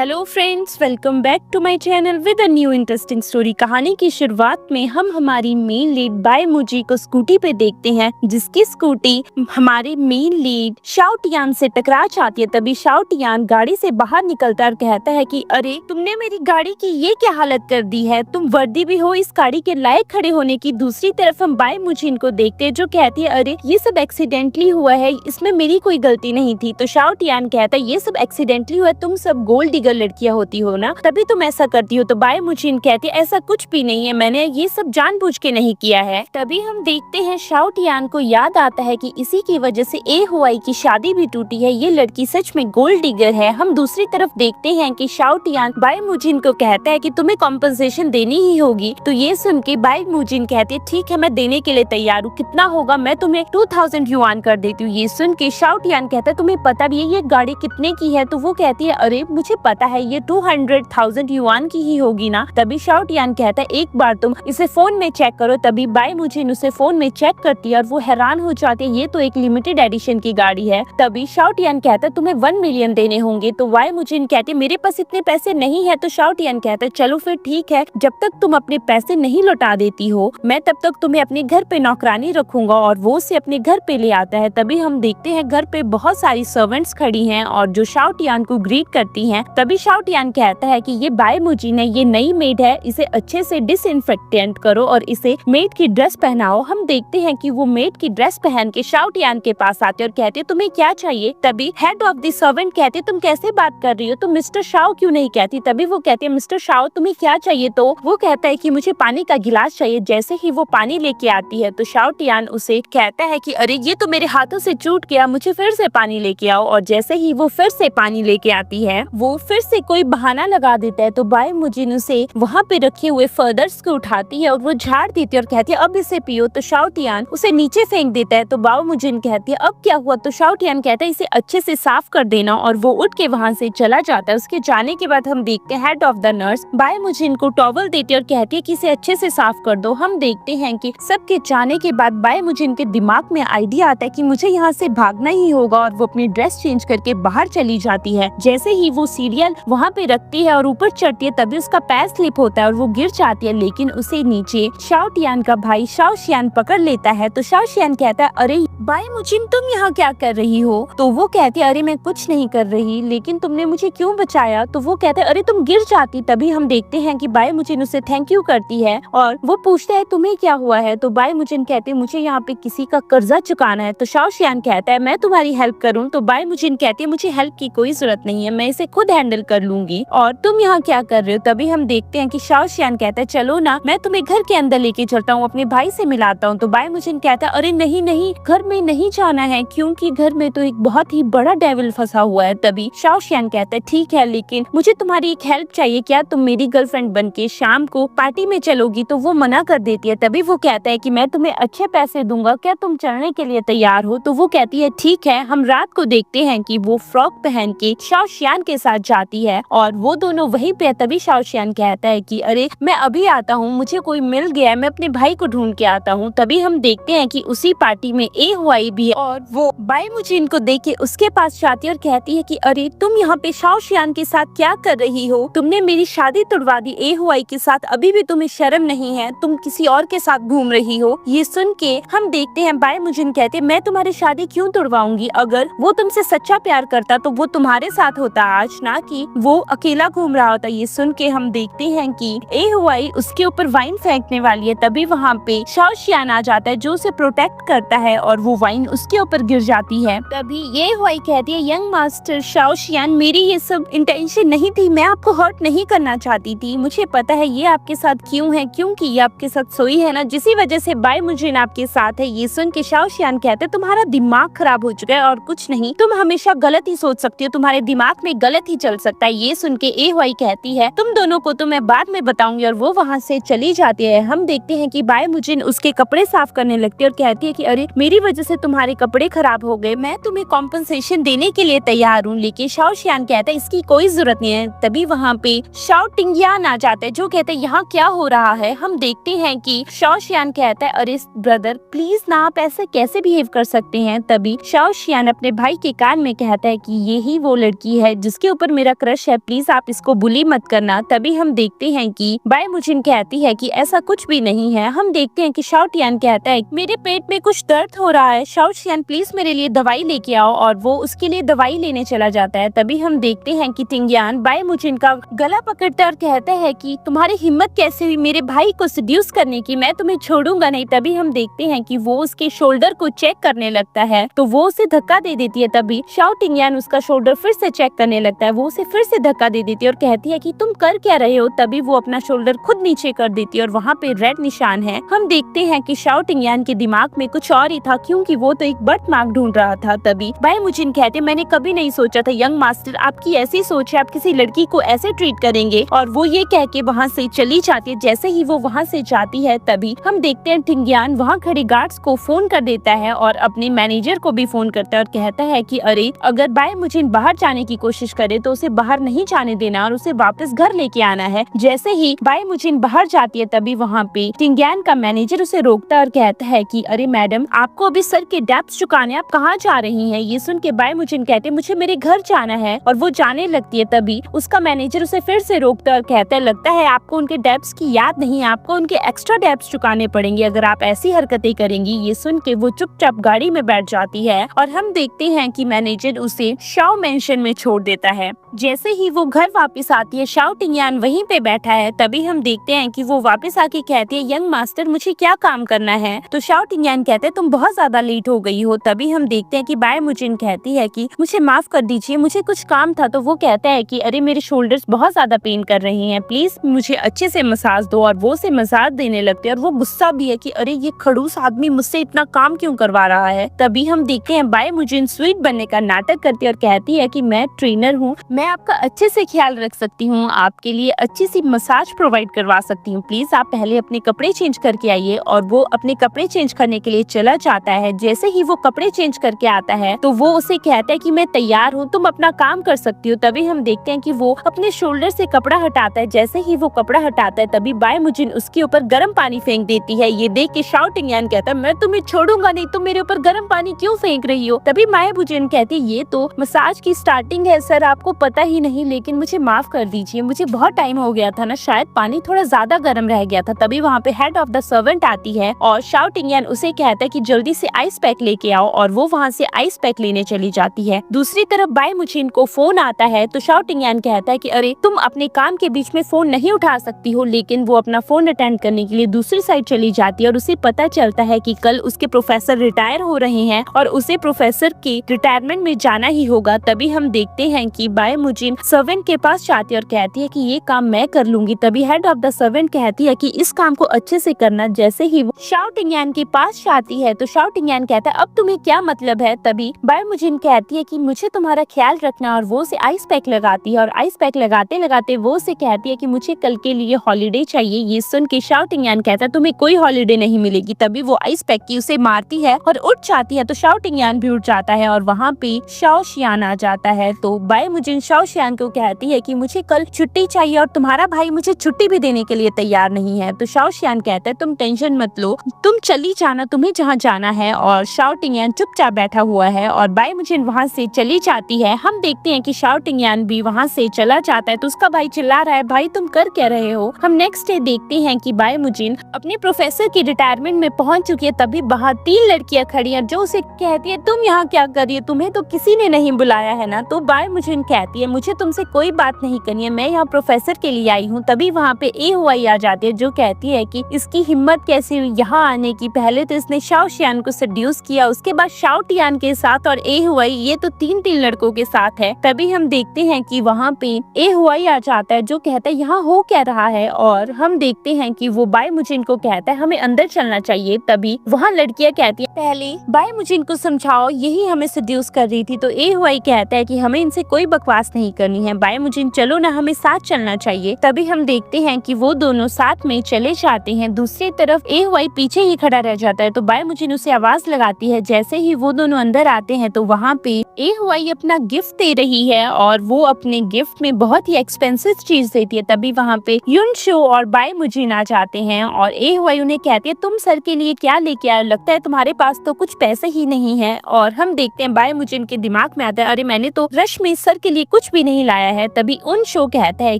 Hello friends, welcome back to my channel with a new interesting story. कहानी की शुरुआत में हम हमारी मेन लीड बाय मुजी को स्कूटी पे देखते हैं, जिसकी स्कूटी हमारे मेन लीड शाओ टियान से टकरा जाती है। तभी शाओ टियान गाड़ी से बाहर निकलता और कहता है कि अरे तुमने मेरी गाड़ी की ये क्या हालत कर दी है, तुम वर्दी भी हो इस गाड़ी के लायक खड़े होने की। दूसरी तरफ हम बाय मुजिन को देखते हैं जो कहती है अरे ये सब एक्सीडेंटली हुआ है, इसमें मेरी कोई गलती नहीं थी। तो शाओ टियान कहता है ये सब एक्सीडेंटली हुआ, तुम सब गोल्ड डिगर लड़कियां होती हो ना, तभी तुम ऐसा करती हो। तो बाय मुजिन कहती है ऐसा कुछ भी नहीं है, मैंने ये सब जानबूझ के नहीं किया है। तभी हम देखते हैं शाओ टियान को याद आता है कि इसी की वजह से ए हुआई की शादी भी टूटी है, ये लड़की सच में गोल्ड डिगर है। हम दूसरी तरफ देखते हैं कि शाओ टियान बाय मुजिन को कहता है कि तुम्हें कॉम्पनसेशन देनी ही होगी। तो ये सुन के बाय मुजिन कहती है ठीक है, मैं देने के लिए तैयार हूँ, कितना होगा, मैं तुम्हें 2000 युआन कर देती हूँ। ये सुन के शाओ टियान कहता है तुम्हें पता भी है ये गाड़ी कितने की है। तो वो कहती है अरे मुझे पता है ये 200,000 युआन की ही होगी ना। तभी शाओ टियान कहता है एक बार तुम इसे फोन में चेक करो। तभी बाय मुजिन उसे फोन में चेक करती है और वो हैरान हो जाती है, ये तो एक लिमिटेड एडिशन की गाड़ी है। तभी शाओ टियान कहता है तुम्हें 1 मिलियन देने होंगे। तो बाय मुजिन कहती है मेरे पास इतने पैसे नहीं है। तो शाओ टियान कहता है चलो फिर ठीक है, जब तक तुम अपने पैसे नहीं लौटा देती हो मैं तब तक तुम्हें अपने घर पे नौकरानी रखूंगा। और वो उसे अपने घर पे ले आता है। तभी हम देखते हैं घर पे बहुत सारी सर्वेंट्स खड़ी हैं और जो शाओ टियान को ग्रीट करती हैं। तभी शाओ टियान कहता है कि ये बाय मुजिन है, ये नई मेड है, इसे अच्छे से डिसइंफेक्टेंट करो और इसे मेड की ड्रेस पहनाओ। हम देखते हैं कि वो मेड की ड्रेस पहन के शाओ टियान के पास आते और कहते तुम्हें क्या चाहिए। तभी हेड ऑफ द सर्वेंट कहते तुम कैसे बात कर रही हो, तुम मिस्टर शाओ क्यों नहीं कहती। तभी वो कहती है मिस्टर शाओ तुम्हें क्या चाहिए। तो वो कहता है कि मुझे पानी का गिलास चाहिए। जैसे ही वो पानी लेके आती है तो शाओ टियान उसे कहता है कि अरे ये तो मेरे हाथों से छूट गया, मुझे फिर से पानी लेके आओ। और जैसे ही वो फिर से पानी लेके आती है वो फिर से कोई बहाना लगा देता है। तो बाय मुजिन उसे वहाँ पे रखे हुए फर्दर्स को उठाती है और वो झाड़ देती है और कहती है अब इसे पियो। तो शाओ टियान उसे नीचे फेंक देता है। तो बाय मुजिन कहती है अब क्या हुआ। तो शाओ टियान कहता है इसे अच्छे से साफ कर देना और वो उठ के वहाँ से चला जाता है। उसके जाने के बाद हम देखते हैं head of the nurse by मुजिन को टॉवल देती है और कहती है कि इसे अच्छे से साफ कर दो। हम देखते हैं कि सबके जाने के बाद बाय मुजिन के दिमाग में आइडिया आता है कि मुझे यहाँ से भागना ही होगा और वो अपनी ड्रेस चेंज करके बाहर चली जाती है। जैसे ही वो सीरियल वहाँ पे रखती है और ऊपर चढ़ती है तभी उसका पैर स्लिप होता है और वो गिर जाती है, लेकिन उसे नीचे शाओ टियान का भाई शाओ शियान पकड़ लेता है। तो शाओ शियान कहता है अरे बाय मुजिन तुम यहाँ क्या कर रही हो। तो वो कहती है अरे मैं कुछ नहीं कर रही, लेकिन तुमने मुझे क्यों बचाया। तो वो कहता है अरे तुम गिर जाती। तभी हम देखते हैं कि बाय मुजिन उसे थैंक यू करती है और वो पूछता है तुम्हें क्या हुआ है। तो बाय मुजिन कहते हैं मुझे यहाँ पे किसी का कर्जा चुकाना है। तो शाओ शियान कहता है मैं तुम्हारी हेल्प करूँ। तो बाय मुजिन कहती है मुझे हेल्प की कोई जरूरत नहीं है, मैं इसे खुद हैंडल कर लूंगी और तुम यहाँ क्या कर रहे हो। तभी हम देखते हैं कि शाओ शियान कहता है चलो ना मैं तुम्हें घर के अंदर लेके चलता हूँ, अपने भाई से मिलाता हूँ। तो बाय मुजिन कहता है अरे नहीं नहीं, घर में नहीं जाना है क्योंकि घर में तो एक बहुत ही बड़ा डेविल फंसा हुआ है। तभी शाओ शियान कहता है ठीक है, लेकिन मुझे तुम्हारी एक हेल्प चाहिए, क्या तुम मेरी गर्लफ्रेंड बन के शाम को पार्टी में चलोगी। तो वो मना कर देती है। तभी वो कहता है कि मैं तुम्हें अच्छे पैसे दूंगा, क्या तुम चलने के लिए तैयार हो। तो वो कहती है ठीक है। हम रात को देखते हैं कि वो फ्रॉक पहन के शाओ शियान के साथ जाती है और वो दोनों वहीं पे। तभी शाओ शियान कहता है कि अरे मैं अभी आता हूँ, मुझे कोई मिल गया है, मैं अपने भाई को ढूंढ के आता हूँ। तभी हम देखते हैं कि उसी पार्टी में ए हुआई भी है और वो बाय मुजिन को देख के उसके पास जाती है और कहती है कि अरे तुम यहाँ पे शाओ शियान के साथ क्या कर रही हो, तुमने मेरी शादी तुड़वा दी ए हुआई के साथ, अभी भी तुम्हें शर्म नहीं है, तुम किसी और के साथ घूम रही हो। ये सुन के हम देखते हैं बाय मुजिन कहते हैं मैं तुम्हारी शादी क्यों तुड़वाऊंगी, अगर वो तुमसे सच्चा प्यार करता तो वो तुम्हारे साथ होता आज, ना कि वो अकेला घूम रहा होता। ये सुन के हम देखते हैं कि ए हुआई उसके ऊपर वाइन फेंकने वाली है। तभी वहाँ पे शाओ शियान आ जाता है जो उसे प्रोटेक्ट करता है और वो वाइन उसके ऊपर गिर जाती है। तभी ये हुआई कहती है यंग मास्टर शाओ शियान मेरी ये सब इंटेंशन नहीं थी, मैं आपको हर्ट नहीं करना चाहती थी, मुझे पता है ये आपके साथ क्यों है, क्योंकि ये आपके साथ सोई है ना, जिसी वजह से बाय मुजिन आपके साथ है। ये सुन के शाओ शियान कहते तुम्हारा दिमाग खराब हो चुका है और कुछ नहीं, तुम हमेशा गलत ही सोच सकती हो, तुम्हारे दिमाग में गलत ही चल सकता है। ये सुन के ए हुआई कहती है तुम दोनों को तो मैं बाद में बताऊंगी और वो वहाँ से चली जाती है। हम देखते हैं कि बाय मुजिन उसके कपड़े साफ करने लगती है और कहती है कि अरे मेरी वजह से तुम्हारे कपड़े खराब हो गए, मैं तुम्हें कॉम्पनसेशन देने के लिए तैयार हूँ। लेकिन शाओ शियान कहता है इसकी कोई जरूरत नहीं है। तभी वहाँ पे शाओ टिंगियान आ जाता है जो कहते हैं यहाँ क्या हो रहा है। हम देखते हैं कि शाओ शियान कहता है अरे ब्रदर प्लीज ना, आप ऐसे कैसे बिहेव कर सकते हैं। तभी शाओ शियान अपने भाई के कान में कहता है कि यही वो लड़की है जिसके ऊपर मेरा मेरा क्रश है, प्लीज आप इसको बुली मत करना। तभी हम देखते हैं कि बाय मुजिन कहती है कि ऐसा कुछ भी नहीं है। हम देखते हैं कि शाओ टियान कहता है मेरे पेट में कुछ दर्द हो रहा है, शाओ टियान प्लीज मेरे लिए दवाई लेके आओ, और वो उसके लिए दवाई लेने चला जाता है। तभी हम देखते हैं कि टिंगयान बाय मुजिन का गला पकड़ता है और कहता है कि तुम्हारी हिम्मत कैसे हुई मेरे भाई को सेड्यूस करने की, मैं तुम्हें छोड़ूंगा नहीं। तभी हम देखते हैं कि वो उसके शोल्डर को चेक करने लगता है तो वो उसे धक्का दे देती है। तभी शाओ टिंगयान उसका शोल्डर फिर से चेक करने लगता है, वो उसे फिर से धक्का दे देती है और कहती है कि तुम कर क्या रहे हो। तभी वो अपना शोल्डर खुद नीचे कर देती है और वहाँ पे रेड निशान है। हम देखते हैं कि शाओ टिंगयान के दिमाग में कुछ और ही था, क्योंकि वो तो एक बर्थ मार्क ढूंढ रहा था। तभी बाय मुजिन कहते मैंने कभी नहीं सोचा था यंग मास्टर, आपकी ऐसी सोच है, आप किसी लड़की को ऐसे ट्रीट करेंगे। और वो ये कह के वहाँ से चली जाती है। जैसे ही वो वहाँ से जाती है तभी हम देखते हैं टिंगयान वहाँ खड़े गार्ड्स को फोन कर देता है और अपने मैनेजर को भी फोन करता है और कहता है कि अरे अगर बाय मुजिन बाहर जाने की कोशिश करे तो उसे बाहर नहीं जाने देना और उसे वापस घर लेके आना है। जैसे ही बाय मुजिन बाहर जाती है तभी वहाँ पे टिंगयान का मैनेजर उसे रोकता है और कहता है कि अरे मैडम आपको अभी सर के डेप्थ चुकाने आप कहाँ जा रही हैं। ये सुन के बाय मुजिन कहते मुझे मेरे घर जाना है और वो जाने लगती है। तभी उसका मैनेजर उसे फिर से रोकता है और कहता है लगता है आपको उनके डेप्स की याद नहीं, आपको उनके एक्स्ट्रा डेप्स चुकाने पड़ेंगे अगर आप ऐसी हरकतें करेंगी। ये सुन के वो चुपचाप गाड़ी में बैठ जाती है और हम देखते हैं कि मैनेजर उसे शाओ मेंशन में छोड़ देता है। जैसे ही वो घर वापस आती है शाओ टिंगयान वहीं पे बैठा है। तभी हम देखते हैं कि वो वापस आके कहती है यंग मास्टर मुझे क्या काम करना है। तो शाओ टिंगयान कहते हैं तुम बहुत ज्यादा लेट हो गई हो। तभी हम देखते हैं कि बाय मुजिन कहती है कि मुझे माफ कर दीजिए, मुझे कुछ काम था। तो वो कहता है कि अरे मेरे शोल्डर्स बहुत ज्यादा पेन कर रहे हैं, प्लीज मुझे अच्छे से मसाज दो। और वो उसे मसाज देने लगते हैं और वो गुस्सा भी है कि अरे ये खड़ूस आदमी मुझसे इतना काम क्यों करवा रहा है। तभी हम देखते हैं बाय मुजिन स्वीट बनने का नाटक करती है और कहती है कि मैं ट्रेनर हूँ, मैं आपका अच्छे से ख्याल रख सकती हूँ, आपके लिए अच्छी सी मसाज प्रोवाइड करवा सकती हूँ, प्लीज आप पहले अपने कपड़े चेंज करके आइए। और वो अपने कपड़े चेंज करने के लिए चला जाता है। जैसे ही वो कपड़े चेंज करके आता है तो वो उसे कहता है कि मैं तैयार हूँ, तुम अपना काम कर सकती हो। तभी हम देखते हैं कि वो अपने शोल्डर से कपड़ा हटाता है। जैसे ही वो कपड़ा हटाता है तभी बाय मुजिन उसके ऊपर गर्म पानी फेंक देती है। ये देख के शाओ टिंगयान कहता है मैं तुम्हें छोड़ूंगा नहीं, तुम मेरे ऊपर गर्म पानी क्यों फेंक रही हो। तभी बाय मुजिन कहती है ये तो मसाज की स्टार्टिंग है सर, आपको पता ही नहीं, लेकिन मुझे माफ कर दीजिए, मुझे बहुत टाइम हो गया था ना, शायद पानी थोड़ा ज्यादा गर्म रह गया था। तभी वहाँ पे हेड ऑफ द सर्वेंट आती है और शाओ टिंगयान उसे कहता है कि जल्दी से आइस पैक लेके आओ और वो वहाँ से आइस पैक लेने चली जाती है। दूसरी तरफ बाय मुजिन को फोन आता है तो शाओ टिंगयान कहता है कि अरे तुम अपने काम के बीच में फोन नहीं उठा सकती हो। लेकिन वो अपना फोन अटेंड करने के लिए दूसरी साइड चली जाती है और उसे पता चलता है कि कल उसके प्रोफेसर रिटायर हो रहे हैं और उसे प्रोफेसर के रिटायरमेंट में जाना ही होगा। तभी हम देखते हैं कि बाय मुजिन सर्वेंट के पास जाती है और कहती है कि ये काम मैं कर लूंगी। तभी हेड ऑफ द सर्वेंट कहती है कि इस काम को अच्छे से करना। जैसे ही वो शाओ टिंगयान के पास जाती है तो शाओ टिंगयान कहता है अब तुम्हें क्या मतलब है। तभी बाय मुजिन कहती है कि मुझे तुम्हारा ख्याल रखना और वो उसे आइस पैक लगाती है और आइस पैक लगाते लगाते वो उसे कहती है कि मुझे कल के लिए हॉलीडे चाहिए। ये सुन के शाओ टिंगयान कहता है तुम्हें कोई हॉलीडे नहीं मिलेगी। तभी वो आइस पैक की उसे मारती है और उठ जाती है तो शाओ टिंगयान भी उठ जाता है और वहाँ पे शाओ शियान आ जाता है। तो बाय मुजिन शाओ शियान को कहती है कि मुझे कल छुट्टी चाहिए और तुम्हारा भाई मुझे छुट्टी भी देने के लिए तैयार नहीं है। तो शाओ शियान कहता है तुम टेंशन मत लो, तुम चली जाना, तुम्हें जहाँ जाना है। और शाओ टिंगयान चुपचाप बैठा हुआ है और बाय मुजिन वहाँ से चली जाती है। हम देखते हैं कि शाओ टिंगयान भी वहाँ से चला जाता है तो उसका भाई चिल्ला रहा है भाई तुम कर क्या रहे हो। हम नेक्स्ट डे देखते हैं कि बाय मुजिन अपने प्रोफेसर की रिटायरमेंट में पहुंच चुकी है। तभी बाहर 3 लड़कियां खड़ी हैं जो उसे कहती है तुम यहाँ क्या कर रही है, तुम्हें तो किसी ने नहीं बुलाया है ना। तो बाय मुजिन कहती है मुझे तुमसे कोई बात नहीं करनी है, मैं यहाँ प्रोफेसर के लिए आई हूँ। तभी वहाँ पे ए हुआई आ जाती है जो कहती है कि इसकी हिम्मत कैसे हुई यहाँ आने की, पहले तो इसने शाओ शियान को सेड्यूस किया, उसके बाद शाओ टियान के साथ और ए हुआई, ये तो 3 लड़कों के साथ है। तभी हम देखते हैं कि वहाँ पे ए हुआई आ जाता है जो कहता है यहाँ हो क्या रहा है। और हम देखते हैं कि वो बाय मुजिन को कहता है हमें अंदर चलना चाहिए। तभी वहाँ लड़कियां कहती है पहले बाय मुजिन को समझाओ, यही हमें सेड्यूस कर रही थी। तो ए हुआई कहता है कि हमें इनसे कोई बकवास नहीं करनी है, बाय मुजिन चलो ना, हमें साथ चलना चाहिए। तभी हम देखते हैं कि वो दोनों साथ में चले जाते हैं। दूसरी तरफ ए हुआई पीछे ही खड़ा रह जाता है तो बाय मुजिन उसे आवाज लगाती है। जैसे ही वो दोनों अंदर आते हैं तो वहाँ पे ए हुआई अपना गिफ्ट दे रही है और वो अपने गिफ्ट में बहुत ही एक्सपेंसिव चीज देती है। तभी वहाँ पे युनशो और बाय मुजिन आ जाते हैं और ए हुआई उन्हें कहती है तुम सर के लिए क्या लेके आए, लगता है तुम्हारे पास तो कुछ पैसे ही नहीं है। और हम देखते हैं बाय मुजिन के दिमाग में आता है अरे मैंने तो रश में सर के लिए कुछ भी नहीं लाया है। तभी उन शो कहता है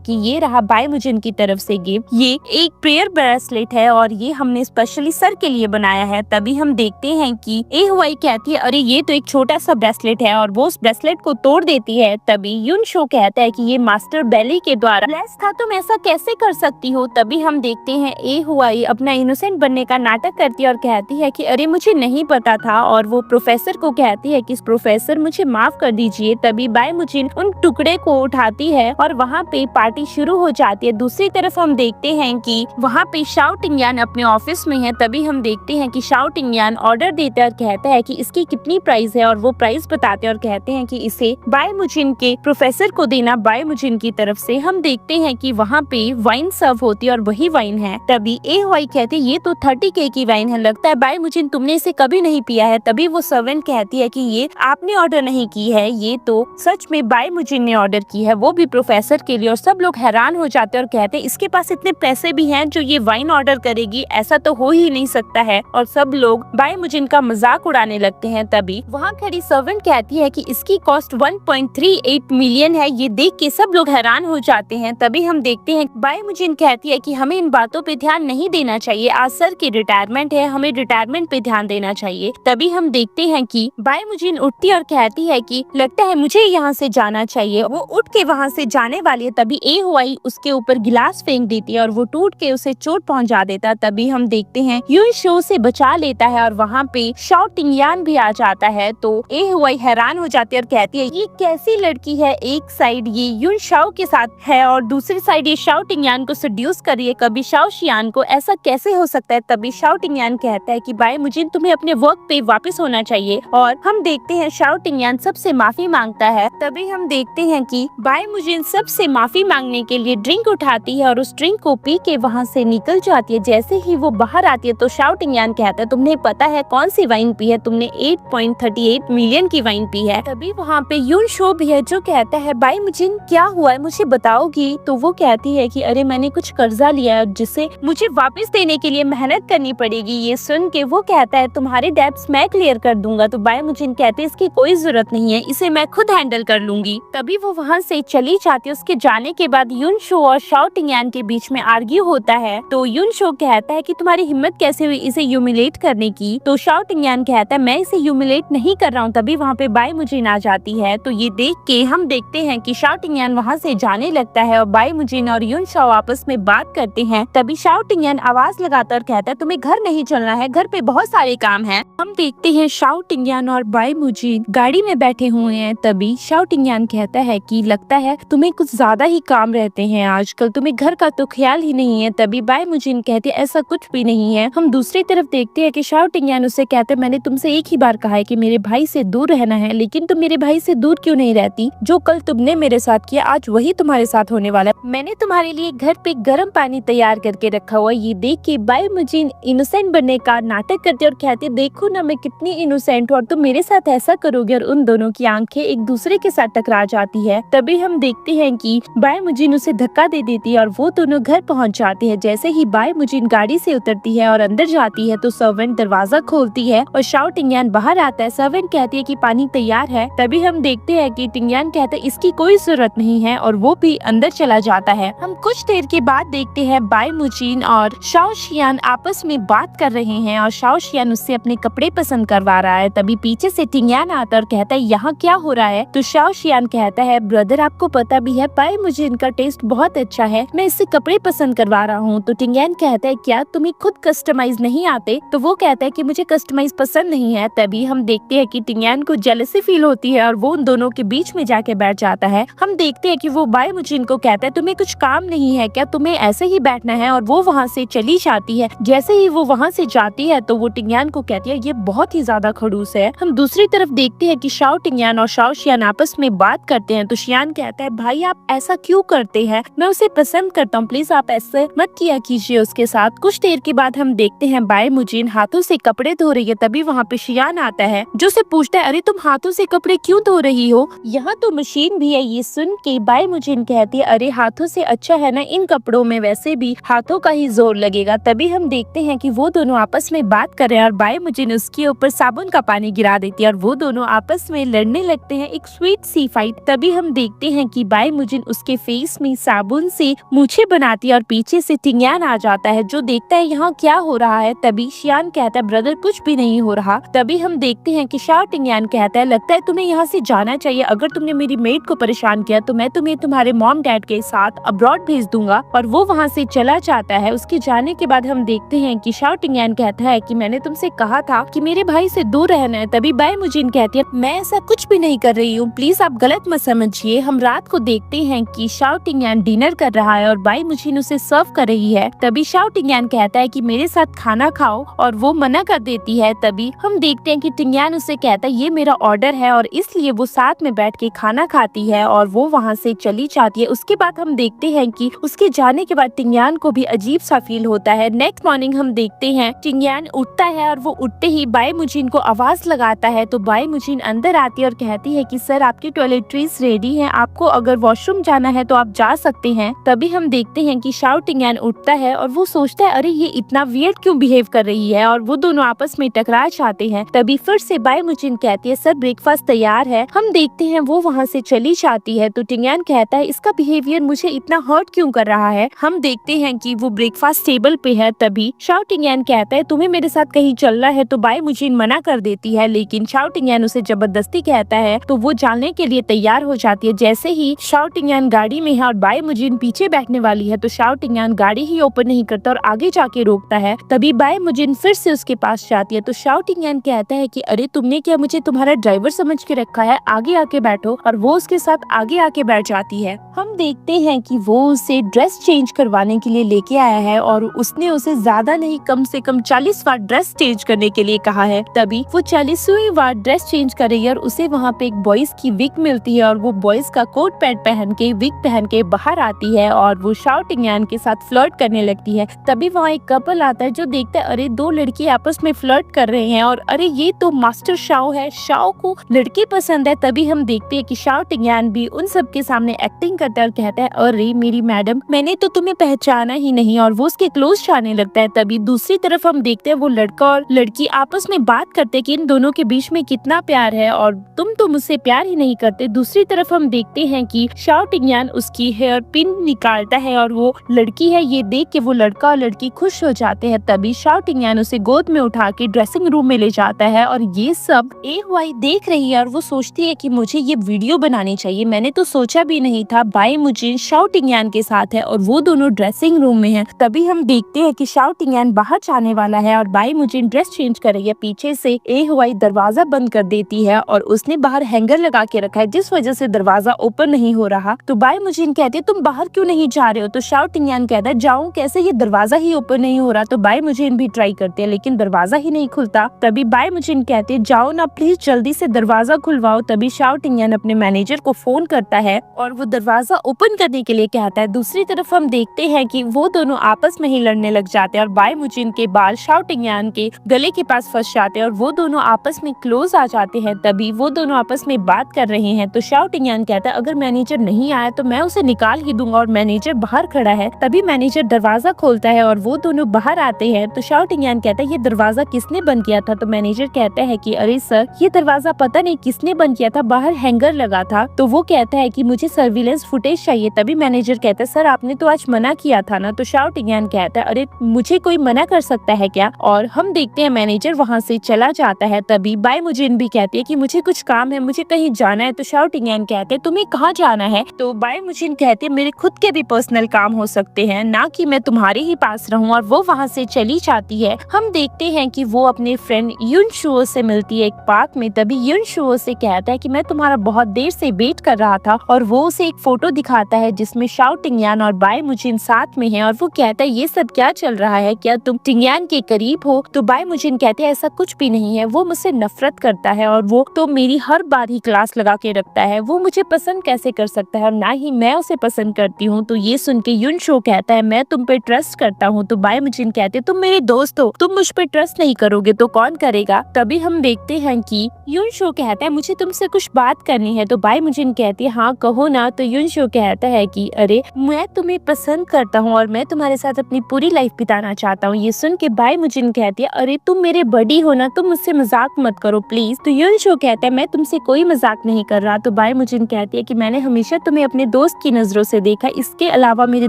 कि ये रहा बायमुजिन की तरफ से गिफ्ट, ये एक प्रेयर ब्रेसलेट है और ये हमने स्पेशली सर के लिए बनाया है। तभी हम देखते हैं कि ए हुआई कहती है अरे ये तो एक छोटा सा ब्रेसलेट है और वो उस ब्रेसलेट को तोड़ देती है। तभी युन शो कहता है कि ये मास्टर बेली के द्वारा ब्लेस था, तुम ऐसा कैसे कर सकती हो। तभी हम देखते हैं ए हुआई अपना इनोसेंट बनने का नाटक करती है और कहती है कि अरे मुझे नहीं पता था, और वो प्रोफेसर को कहती है कि प्रोफेसर मुझे माफ कर दीजिए। तभी बायमुजिन उन टुकड़े को उठाती है और वहाँ पे पार्टी शुरू हो जाती है। दूसरी तरफ हम देखते हैं कि वहाँ पे शाओ टिंगयान अपने ऑफिस में है। तभी हम देखते हैं कि शाओ टिंगयान ऑर्डर देता है और कहता है कि इसकी कितनी प्राइस है, और वो प्राइस बताते हैं और कहते हैं कि इसे बायमुजिन के प्रोफेसर को देना बायमुजिन की तरफ से। हम देखते हैं कि वहाँ पे वाइन सर्व होती है और वही वाइन है। तभी ए हुआई कहते ये तो 30K की वाइन है, लगता है बायमुजिन तुमने इसे कभी नहीं पिया है। तभी वो सर्वेंट कहती है कि ये आपने ऑर्डर नहीं की है, ये तो सच में बायमुजिन ने ऑर्डर की है, वो भी प्रोफेसर के लिए। और सब लोग हैरान हो जाते हैं और कहते हैं इसके पास इतने पैसे भी हैं जो ये वाइन ऑर्डर करेगी, ऐसा तो हो ही नहीं सकता है। और सब लोग बायमुजिन का मजाक उड़ाने लगते हैं। तभी वहाँ खड़ी सर्वेंट कहती है कि इसकी कॉस्ट 1.38 मिलियन है। ये देख के सब लोग हैरान हो जाते हैं। तभी हम देखते हैं बायमुजिन कहती है कि हमें इन बातों पे ध्यान नहीं देना चाहिए, आज सर की रिटायरमेंट है, हमें रिटायरमेंट पे ध्यान देना चाहिए। तभी हम देखते हैं कि बायमुजिन उठती है और कहती है कि लगता है मुझे यहाँ से जाना चाहिए। वो उठ के वहाँ से जाने वाली है। तभी ए हुआई उसके ऊपर गिलास फेंक देती है और वो टूट के उसे चोट पहुँचा देता। तभी हम देखते हैं युन शो से बचा लेता है और वहाँ पे शाओ टिंगयान भी आ जाता है। तो ए हुआई हैरान हो जाती है और कहती है ये कैसी लड़की है, एक साइड ये युन शाओ के साथ है और दूसरी साइड ये शाओ टिंगयान को सेड्यूस कर रही है, कभी शाओ शियान को, ऐसा कैसे हो सकता है। तभी शाओ टिंगयान कहता है कि बायमुजिन तुम्हें अपने वर्क पे वापस होना चाहिए। और हम देखते हैं शाओ टिंगयान सबसे माफी मांगता है। तभी हम देखते हैं कि बायमुजिन सबसे माफी मांगने के लिए ड्रिंक उठाती है और उस ड्रिंक को पी के वहाँ से निकल जाती है। जैसे ही वो बाहर आती है तो शाओ टिंगयान कहता है तुमने पता है कौन सी वाइन पी है, तुमने 8.38 मिलियन की वाइन पी है। तभी वहाँ पे युन शो भी है जो कहता है बायमुजिन क्या हुआ है मुझे बताओगी। तो वो कहती है कि अरे मैंने कुछ कर्जा लिया है जिसे मुझे वापस देने के लिए मेहनत करनी पड़ेगी। ये सुन के वो कहता है तुम्हारे डेब्ट्स मैं क्लियर कर दूंगा। तो बायमुजिन कहते इसकी कोई जरूरत नहीं है, इसे मैं खुद हैंडल कर लूंगी। तभी वो वहाँ से चली जाती है। उसके जाने के बाद युन शो और शाओ टिंगयान के बीच में आर्ग्यू होता है। तो युन शो कहता है कि तुम्हारी हिम्मत कैसे हुई इसे ह्यूमिलेट करने की। तो शाओ टिंगयान कहता है मैं इसे ह्यूमिलेट नहीं कर रहा हूँ। तभी वहाँ पे बायमुजिन आ जाती है। तो ये देख के हम देखते हैं कि शाओ टिंगयान वहाँ से जाने लगता है और बायमुजिन और युन शो आपस में बात करते हैं। तभी शाओ टिंगयान आवाज लगाता और कहता है तुम्हें घर नहीं चलना है, घर पे बहुत सारे काम हैं। हम देखते हैं शाओ टिंगयान और बायमुजिन गाड़ी में बैठे हुए हैं। तभी शाओ टिंगयान कहता है कि लगता है तुम्हें कुछ ज्यादा ही काम रहते हैं आजकल, तुम्हें घर का तो ख्याल ही नहीं है। तभी बायमुजिन कहती है ऐसा कुछ भी नहीं है। हम दूसरी तरफ देखते हैं कि शाओ टिंगयान उससे कहते मैंने तुमसे एक ही बार कहा है कि मेरे भाई से दूर रहना है, लेकिन तुम मेरे भाई से दूर क्यों नहीं रहती। जो कल तुमने मेरे साथ किया आज वही तुम्हारे साथ होने वाला है। मैंने तुम्हारे लिए घर पे गर्म पानी तैयार करके रखा हुआ। ये देख के बायमुजिन इनोसेंट बनने का नाटक करती है और कहती है देखो ना मैं कितनी इनोसेंट हूँ और तुम मेरे साथ ऐसा करोगे। और उन दोनों की आंखें एक दूसरे के साथ टकरा जाती है। तभी हम देखते हैं कि बायमुजिन उसे धक्का दे देती है और वो दोनों घर पहुंच जाते हैं। जैसे ही बायमुजिन गाड़ी से उतरती है और अंदर जाती है तो सर्वेंट दरवाजा खोलती है और शाओ टिंगयान बाहर आता है। सर्वेंट कहती है कि पानी तैयार है। तभी हम देखते हैं कि टिंगयान कहता है इसकी कोई जरूरत नहीं है और वो भी अंदर चला जाता है। हम कुछ देर के बाद देखते हैं बायमुजिन और शाओ शियान आपस में बात कर रहे हैं और शाओ शियान उससे अपने कपड़े पसंद करवा रहा है। तभी पीछे से टिंगयान आता और कहता है यहाँ क्या हो रहा है। तो शाओ शियान कहता है ब्रदर आपको पता भी है बायमुजिन का टेस्ट बहुत अच्छा है, मैं इससे कपड़े पसंद करवा रहा हूँ। तो टिंगयान कहता है क्या तुम्हें खुद कस्टमाइज नहीं आते। तो वो कहता है कि मुझे कस्टमाइज पसंद नहीं है। तभी हम देखते हैं कि टिंगयान को जेलसी फील होती है और वो उन दोनों के बीच में जाके बैठ जाता है। हम देखते हैं कि वो बायमुजिन को कहता है तुम्हें कुछ काम नहीं है क्या, तुम्हें ऐसे ही बैठना है। और वो वहाँ से चली जाती है। जैसे ही वो वहाँ से जाती है तो वो टिंगयान को कहती है ये बहुत ही ज्यादा खड़ूस है। हम दूसरी तरफ देखते हैं कि शाओ टिंगयान और शाओ शियान आपस में बात करते हैं। तो शियान कहता है भाई आप ऐसा क्यों करते हैं, मैं उसे पसंद करता हूँ, प्लीज आप ऐसे मत किया कीजिए उसके साथ। कुछ देर के बाद हम देखते हैं बायमुजिन हाथों से कपड़े धो रही है। तभी वहाँ पे शियान आता है जो से पूछता है अरे तुम हाथों से कपड़े क्यों धो रही हो, यहाँ तो मशीन भी है। ये सुन के बायमुजिन कहती है अरे हाथों से अच्छा है ना, इन कपड़ों में वैसे भी हाथों का ही जोर लगेगा। तभी हम देखते हैं कि वो दोनों आपस में बात कर रहे हैं और बायमुजिन उसके ऊपर साबुन का पानी गिरा देती है और वो दोनों आपस में लड़ने लगते हैं। एक स्वीट सी फाइट तभी हम देखते हैं कि बाई मुजिन उसके फेस में साबुन से मूछें बनाती है और पीछे से टिंगयान आ जाता है जो देखता है यहाँ क्या हो रहा है। तभी शियान कहता है ब्रदर कुछ भी नहीं हो रहा। तभी हम देखते हैं कि शाओ टिंगयान कहता है लगता है तुम्हें यहाँ से जाना चाहिए, अगर तुमने मेरी मेड को परेशान किया तो मैं तुम्हें तुम्हारे मॉम डैड के साथ अब्रॉड भेज दूंगा। और वो वहाँ से चला जाता है। उसके जाने के बाद हम देखते हैं कि शाओ टिंगयान कहता है कि मैंने तुमसे कहा था कि मेरे भाई से दूर रहना है। तभी बाई मुजिन कहती है मैं ऐसा कुछ भी नहीं कर रही हूँ, प्लीज आप गलत मत समझिए। हम रात को देखते हैं कि शाओ टिंगयान डिनर कर रहा है और बाई मुजिन उसे सर्व कर रही है। तभी शाओ टिंगयान कहता है कि मेरे साथ खाना खाओ और वो मना कर देती है। तभी हम देखते हैं कि टिंगयान उसे कहता है ये मेरा ऑर्डर है और इसलिए वो साथ में बैठ के खाना खाती है और वो वहाँ से चली जाती है। उसके बाद हम देखते हैं कि उसके जाने के बाद टिंगयान को भी अजीब सा फील होता है। नेक्स्ट मॉर्निंग हम देखते हैं टिंगयान उठता है और वो उठते ही बाई मुजिन को आवाज लगाता है। तो बाई मुजिन अंदर आती है और कहती है कि सर आपकी टॉयलेटरीज रेडी हैं, आपको अगर वॉशरूम जाना है तो आप जा सकते हैं। तभी हम देखते हैं कि शाओ टिंगयान उठता है और वो सोचता है अरे ये इतना वियर्ड क्यों बिहेव कर रही है और वो दोनों आपस में टकरा जाते हैं। तभी फिर से बाई मुजिन कहती है सर ब्रेकफास्ट तैयार है। हम देखते हैं वो वहाँ से चली जाती है। तो टिंगयान कहता है इसका बिहेवियर मुझे इतना हर्ट क्यों कर रहा है। हम देखते हैं कि वो ब्रेकफास्ट टेबल पे है। तभी शाओ टिंगयान कहता है तुम्हें मेरे साथ कहीं चलना है। तो बाई मुजिन मना कर देती है, लेकिन शाओ टिंगयान उसे जबरदस्ती कहता है तो वो जाने के लिए तैयार हो जाती है। जैसे ही शाओ टिंगयान गाड़ी में है और बाई मुजिन पीछे बैठने वाली है तो शाओ टिंगयान गाड़ी ही ओपन नहीं करता और आगे जाके रोकता है। तभी बाई मुजिन फिर से उसके पास जाती है। तो शाओ टिंगयान कहता है कि अरे तुमने क्या मुझे तुम्हारा ड्राइवर समझ के रखा है, आगे आके बैठो। और वो उसके साथ आगे आके बैठ जाती है। हम देखते हैं कि वो उसे ड्रेस चेंज करवाने के लिए लेके आया है और उसने उसे ज्यादा नहीं कम से कम 40 बार ड्रेस चेंज करने के लिए कहा है। तभी वो 40वीं बार ड्रेस चेंज कर रही है और उसे वहाँ पे एक बॉयज की विग मिलती है और वो बॉयज का कोट पैंट पहन के विग पहन के बाहर आती है और वो शाओ टिंगयान के साथ फ्लर्ट करने लगती है। तभी वहाँ एक कपल आता है जो देखता है अरे दो लड़की आपस में फ्लर्ट कर रहे हैं और अरे ये तो मास्टर शाओ है, शाओ को लड़की पसंद है। तभी हम देखते हैं कि शाओ टिंगयान भी उन सब के सामने एक्टिंग करता है और कहता है अरे मेरी मैडम मैंने तो तुम्हें पहचाना ही नहीं और वो उसके क्लोज जाने लगता है। तभी दूसरी तरफ हम देखते हैं वो लड़का और लड़की आपस में बात करते हैं कि इन दोनों के बीच में कितना प्यार है और तुम तो मुझसे प्यार ही नहीं करते। दूसरी तरफ हम देखते हैं कि शाओ टिंगयान उसकी हेयर पिन निकालता है और वो लड़की है ये देख के वो लड़का और लड़की खुश हो जाते हैं। तभी शाओ टिंगयान उसे गोद में उठा के ड्रेसिंग रूम में ले जाता है और ये सब एहुआई देख रही है और वो सोचती है कि मुझे ये वीडियो बनानी चाहिए, मैंने तो सोचा भी नहीं था बाई मुजिन शाओ टिंगयान के साथ है और वो दोनों ड्रेसिंग रूम में हैं। तभी हम देखते हैं कि शाओ टिंगयान बाहर जाने वाला है और बाई मुजिन ड्रेस चेंज कर रही है। पीछे से एहुआई दरवाजा बंद कर देती है और उसने बाहर हैंगर लगा के रखा है जिस वजह से दरवाजा ओपन नहीं हो रहा। तो बाई मुजिन कहती है तुम बाहर क्यों नहीं जा रहे हो। तो शाओ टिंगयान कहता है जाऊं कैसे, ये दरवाजा ही ओपन नहीं हो रहा। तो बाई मुजिन भी ट्राई करते हैं लेकिन दरवाजा ही नहीं खुलता। तभी बाई मुजिन कहते हैं जाओ ना प्लीज जल्दी से दरवाजा खुलवाओ। तभी शाओ टिंगयान अपने मैनेजर को फोन करता है और वो दरवाजा ओपन करने के लिए कहता है। दूसरी तरफ हम देखते हैं कि वो दोनों आपस में ही लड़ने लग जाते हैं और बाई मुजिन के बाल शाओ टिंगयान के गले के पास फंस जाते हैं और वो दोनों आपस में क्लोज आ जाते हैं। तभी वो दोनों आपस में बात कर रहे हैं। तो शाओ टिंगयान कहता है अगर मैनेजर नहीं आया तो मैं उसे निकाल ही दूंगा और मैनेजर बाहर खड़ा है। तभी मैनेजर दरवाजा खोलता है और वो दोनों बाहर आते हैं। तो शाओ टिंगयान कहता है ये दरवाजा किसने बंद किया था। तो मैनेजर कहता है कि अरे सर ये दरवाजा पता नहीं किसने बंद किया था, बाहर हैंगर लगा था। तो वो कहता है कि मुझे सर्विलेंस फुटेज चाहिए। तभी मैनेजर कहता है सर आपने तो आज मना किया था ना। तो शाओ टिंगयान कहता है अरे मुझे कोई मना कर सकता है क्या। और हम देखते हैं मैनेजर वहाँ से चला जाता है। तभी बाई मुजिन भी कहती है कि मुझे कुछ काम है, मुझे कहीं जाना है। तो शाओ टिंगयान कहते हैं तुम्हें कहाँ जाना है। तो बाई मुजिन कहती है मेरे खुद के भी पर्सनल काम हो सकते हैं, ना कि मैं तुम्हारे ही पास रहूं। और वो वहाँ से चली जाती है। हम देखते हैं कि वो अपने फ्रेंड युन शुओ से मिलती है एक पार्क में। तभी युन शुओ से कहता है कि मैं तुम्हारा बहुत देर से वेट कर रहा था और वो उसे एक फोटो दिखाता है जिसमें शाओ टिंगयान और बाई मुजिन साथ में है और वो कहता है ये सब क्या चल रहा है, क्या तुम टिंगयान के करीब हो। तो बाई मुजिन कहते हैं ऐसा कुछ भी नहीं है, वो मुझसे नफरत करता है और वो तो मेरी हर बार ही क्लास लगा के रखता है, वो मुझे पसंद कैसे कर सकता है और ना ही मैं उसे पसंद करती हूँ। तो ये सुन के युन शो कहता है मैं तुम पे ट्रस्ट करता हूँ। तो बाई मुजिन कहते तुम मेरे दोस्त हो, तुम मुझ पे ट्रस्ट नहीं करोगे तो कौन करेगा। तभी हम देखते हैं कि युन शो कहता है मुझे तुमसे कुछ बात करनी है। तो बाई मुजिन कहती है हाँ कहो ना। तो युन शो कहता है कि अरे मैं तुम्हें पसंद करता हूँ और मैं तुम्हारे साथ अपनी पूरी लाइफ बिताना चाहता हूँ। ये सुन के बाई मुजिन कहती है अरे तुम मेरे बड़ी हो ना, तुम मुझसे मजाक मत करो प्लीज। तो युन शो कहता है मैं तुमसे कोई मजाक नहीं कर रहा। तो तो बाई मुजिन कहती है कि मैंने हमेशा तुम्हें अपने दोस्त की नजरों से देखा, इसके अलावा मेरे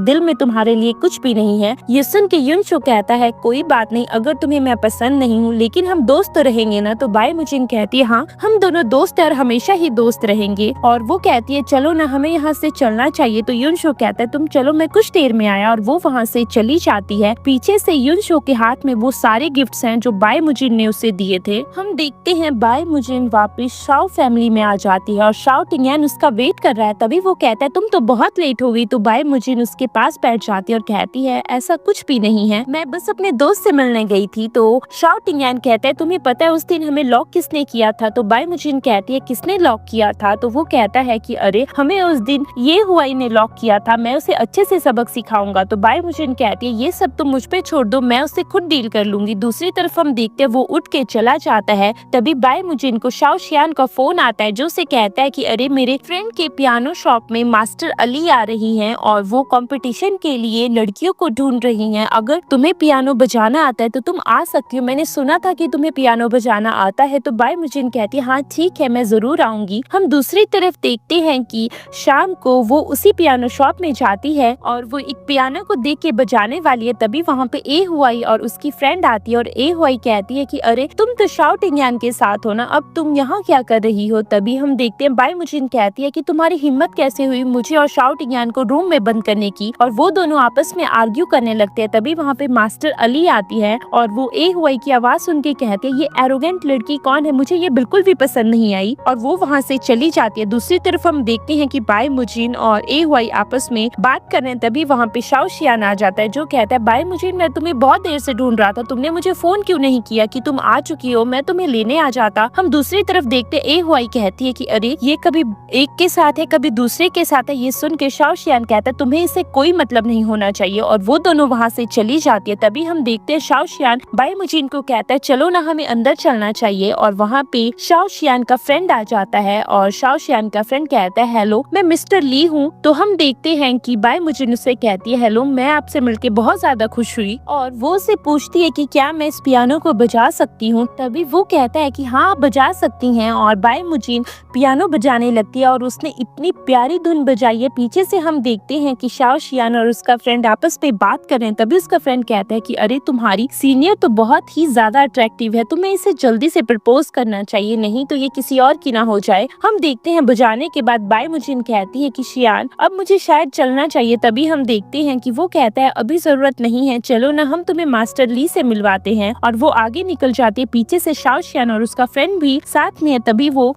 दिल में तुम्हारे लिए कुछ भी नहीं है। ये सुन के युनशो कहता है कोई बात नहीं, अगर तुम्हें मैं पसंद नहीं हूँ लेकिन हम दोस्त तो रहेंगे ना। तो बाई मुजिन कहती है हाँ, हम दोनों दोस्त हैं और हमेशा ही दोस्त रहेंगे। और वो कहती है चलो ना, हमें यहाँ से चलना चाहिए। तो युनशो कहता है तुम चलो, मैं कुछ देर में आया। और वो वहाँ से चली जाती है। पीछे से युनशो के हाथ में वो सारे गिफ्ट्स हैं जो बाई मुजिन ने उसे दिए थे। हम देखते हैं बाई मुजिन वापस शाओ फैमिली में आ जाती है और शाओ टिंगयान उसका वेट कर रहा है। तभी वो कहता है तुम तो बहुत लेट हो गई। तो बाई मुजिन उसके पास बैठ जाती है और कहती है ऐसा कुछ भी नहीं है, मैं बस अपने दोस्त से मिलने गई थी। तो शाओ टिंगयान कहता है तुम्हें पता है उस दिन हमें लॉक किसने किया था। तो बाई मुजिन कहती है किसने लॉक किया था। तो वो कहता है कि अरे हमें उस दिन ये हुआई ने लॉक किया था, मैं उसे अच्छे से सबक सिखाऊंगा। तो बाई मुजिन कहती है ये सब तुम मुझ पे छोड़ दो, मैं उससे खुद डील कर लूंगी। दूसरी तरफ हम देखते हैं वो उठ के चला जाता है। तभी बाई मुजिन को शाओ शियान का फोन आता है जो उसे कहता है कि अरे मेरे फ्रेंड के पियानो शॉप में मास्टर अली आ रही हैं और वो कंपटीशन के लिए लड़कियों को ढूंढ रही हैं। अगर तुम्हें पियानो बजाना आता है तो तुम आ सकती हो, मैंने सुना था कि तुम्हें पियानो बजाना आता है। तो बाई मुजिन कहती है हाँ ठीक है, मैं जरूर आऊंगी। हम दूसरी तरफ देखते हैं कि शाम को वो उसी पियानो शॉप में जाती है और वो एक पियानो को देख के बजाने वाली है। तभी वहाँ पे ए हुआई और उसकी फ्रेंड आती है और ए हुआई कहती है कि अरे तुम तो शाओ टिंगयान के साथ हो ना, अब तुम यहाँ क्या कर रही हो। तभी हम देखते हैं बाई मुजिन कहती है कि तुम्हारी हिम्मत कैसे हुई मुझे और शाओ टिंगयान को रूम में बंद करने की। और वो दोनों आपस में आर्ग्यू करने लगते हैं। तभी वहाँ पे मास्टर अली आती है और वो ए हुआई की आवाज सुन के कहती है ये एरोगेंट लड़की कौन है, मुझे ये बिल्कुल भी पसंद नहीं आई। और वो वहाँ से चली जाती है। दूसरी तरफ हम देखते हैं कि बाई मुजिन और ए हुआई आपस में बात कर रहे हैं। तभी वहाँ पे शाओ शियान आ जाता है जो कहता है बाई मुजिन मैं तुम्हें बहुत देर से ढूंढ रहा था, तुमने मुझे फोन क्यों नहीं किया कि तुम आ चुकी हो, मैं तुम्हें लेने आ जाता। हम दूसरी तरफ देखते ए हुआई कहती है कि अरे ये कभी एक के साथ है कभी दूसरे के साथ है। ये सुन के शाओ शियान कहता है तुम्हें इससे कोई मतलब नहीं होना चाहिए और वो दोनों वहाँ से चली जाती है। तभी हम देखते हैं शाओ शियान बाई मुजिन को कहता है चलो ना हमें अंदर चलना चाहिए। और वहाँ पे शाओ शियान का फ्रेंड आ जाता है और शाओ शियान का फ्रेंड कहता है हेलो मैं मिस्टर ली हूँ। तो हम देखते हैं कि बाई मुजिन उससे कहती है हेलो मैं आपसे मिलके बहुत ज्यादा खुश हुई। और वो उसे पूछती है कि क्या मैं इस पियानो को बजा सकती हूँ। तभी वो कहता है कि हाँ आप बजा सकती हैं। और बाई मुजिन पियानो बजाने लगती है और उसने इतनी प्यारी धुन बजाई है। पीछे से हम देखते हैं कि शाओ शियान और उसका फ्रेंड आपस में बात कर रहे हैं। तभी उसका फ्रेंड कहता है कि अरे तुम्हारी सीनियर तो बहुत ही ज्यादा अट्रैक्टिव है, तुम्हें इसे जल्दी से प्रपोज करना चाहिए, नहीं तो ये किसी और की ना हो जाए। हम देखते हैं बजाने के बाद बाई मुजिन कहती है कि शियान अब मुझे शायद चलना चाहिए। तभी हम देखते हैं कि वो कहता है अभी जरूरत नहीं है, चलो ना हम तुम्हें मास्टर ली से मिलवाते हैं। और वो आगे निकल जाती है। पीछे से शाओ शियान और उसका फ्रेंड भी साथ में है। तभी वो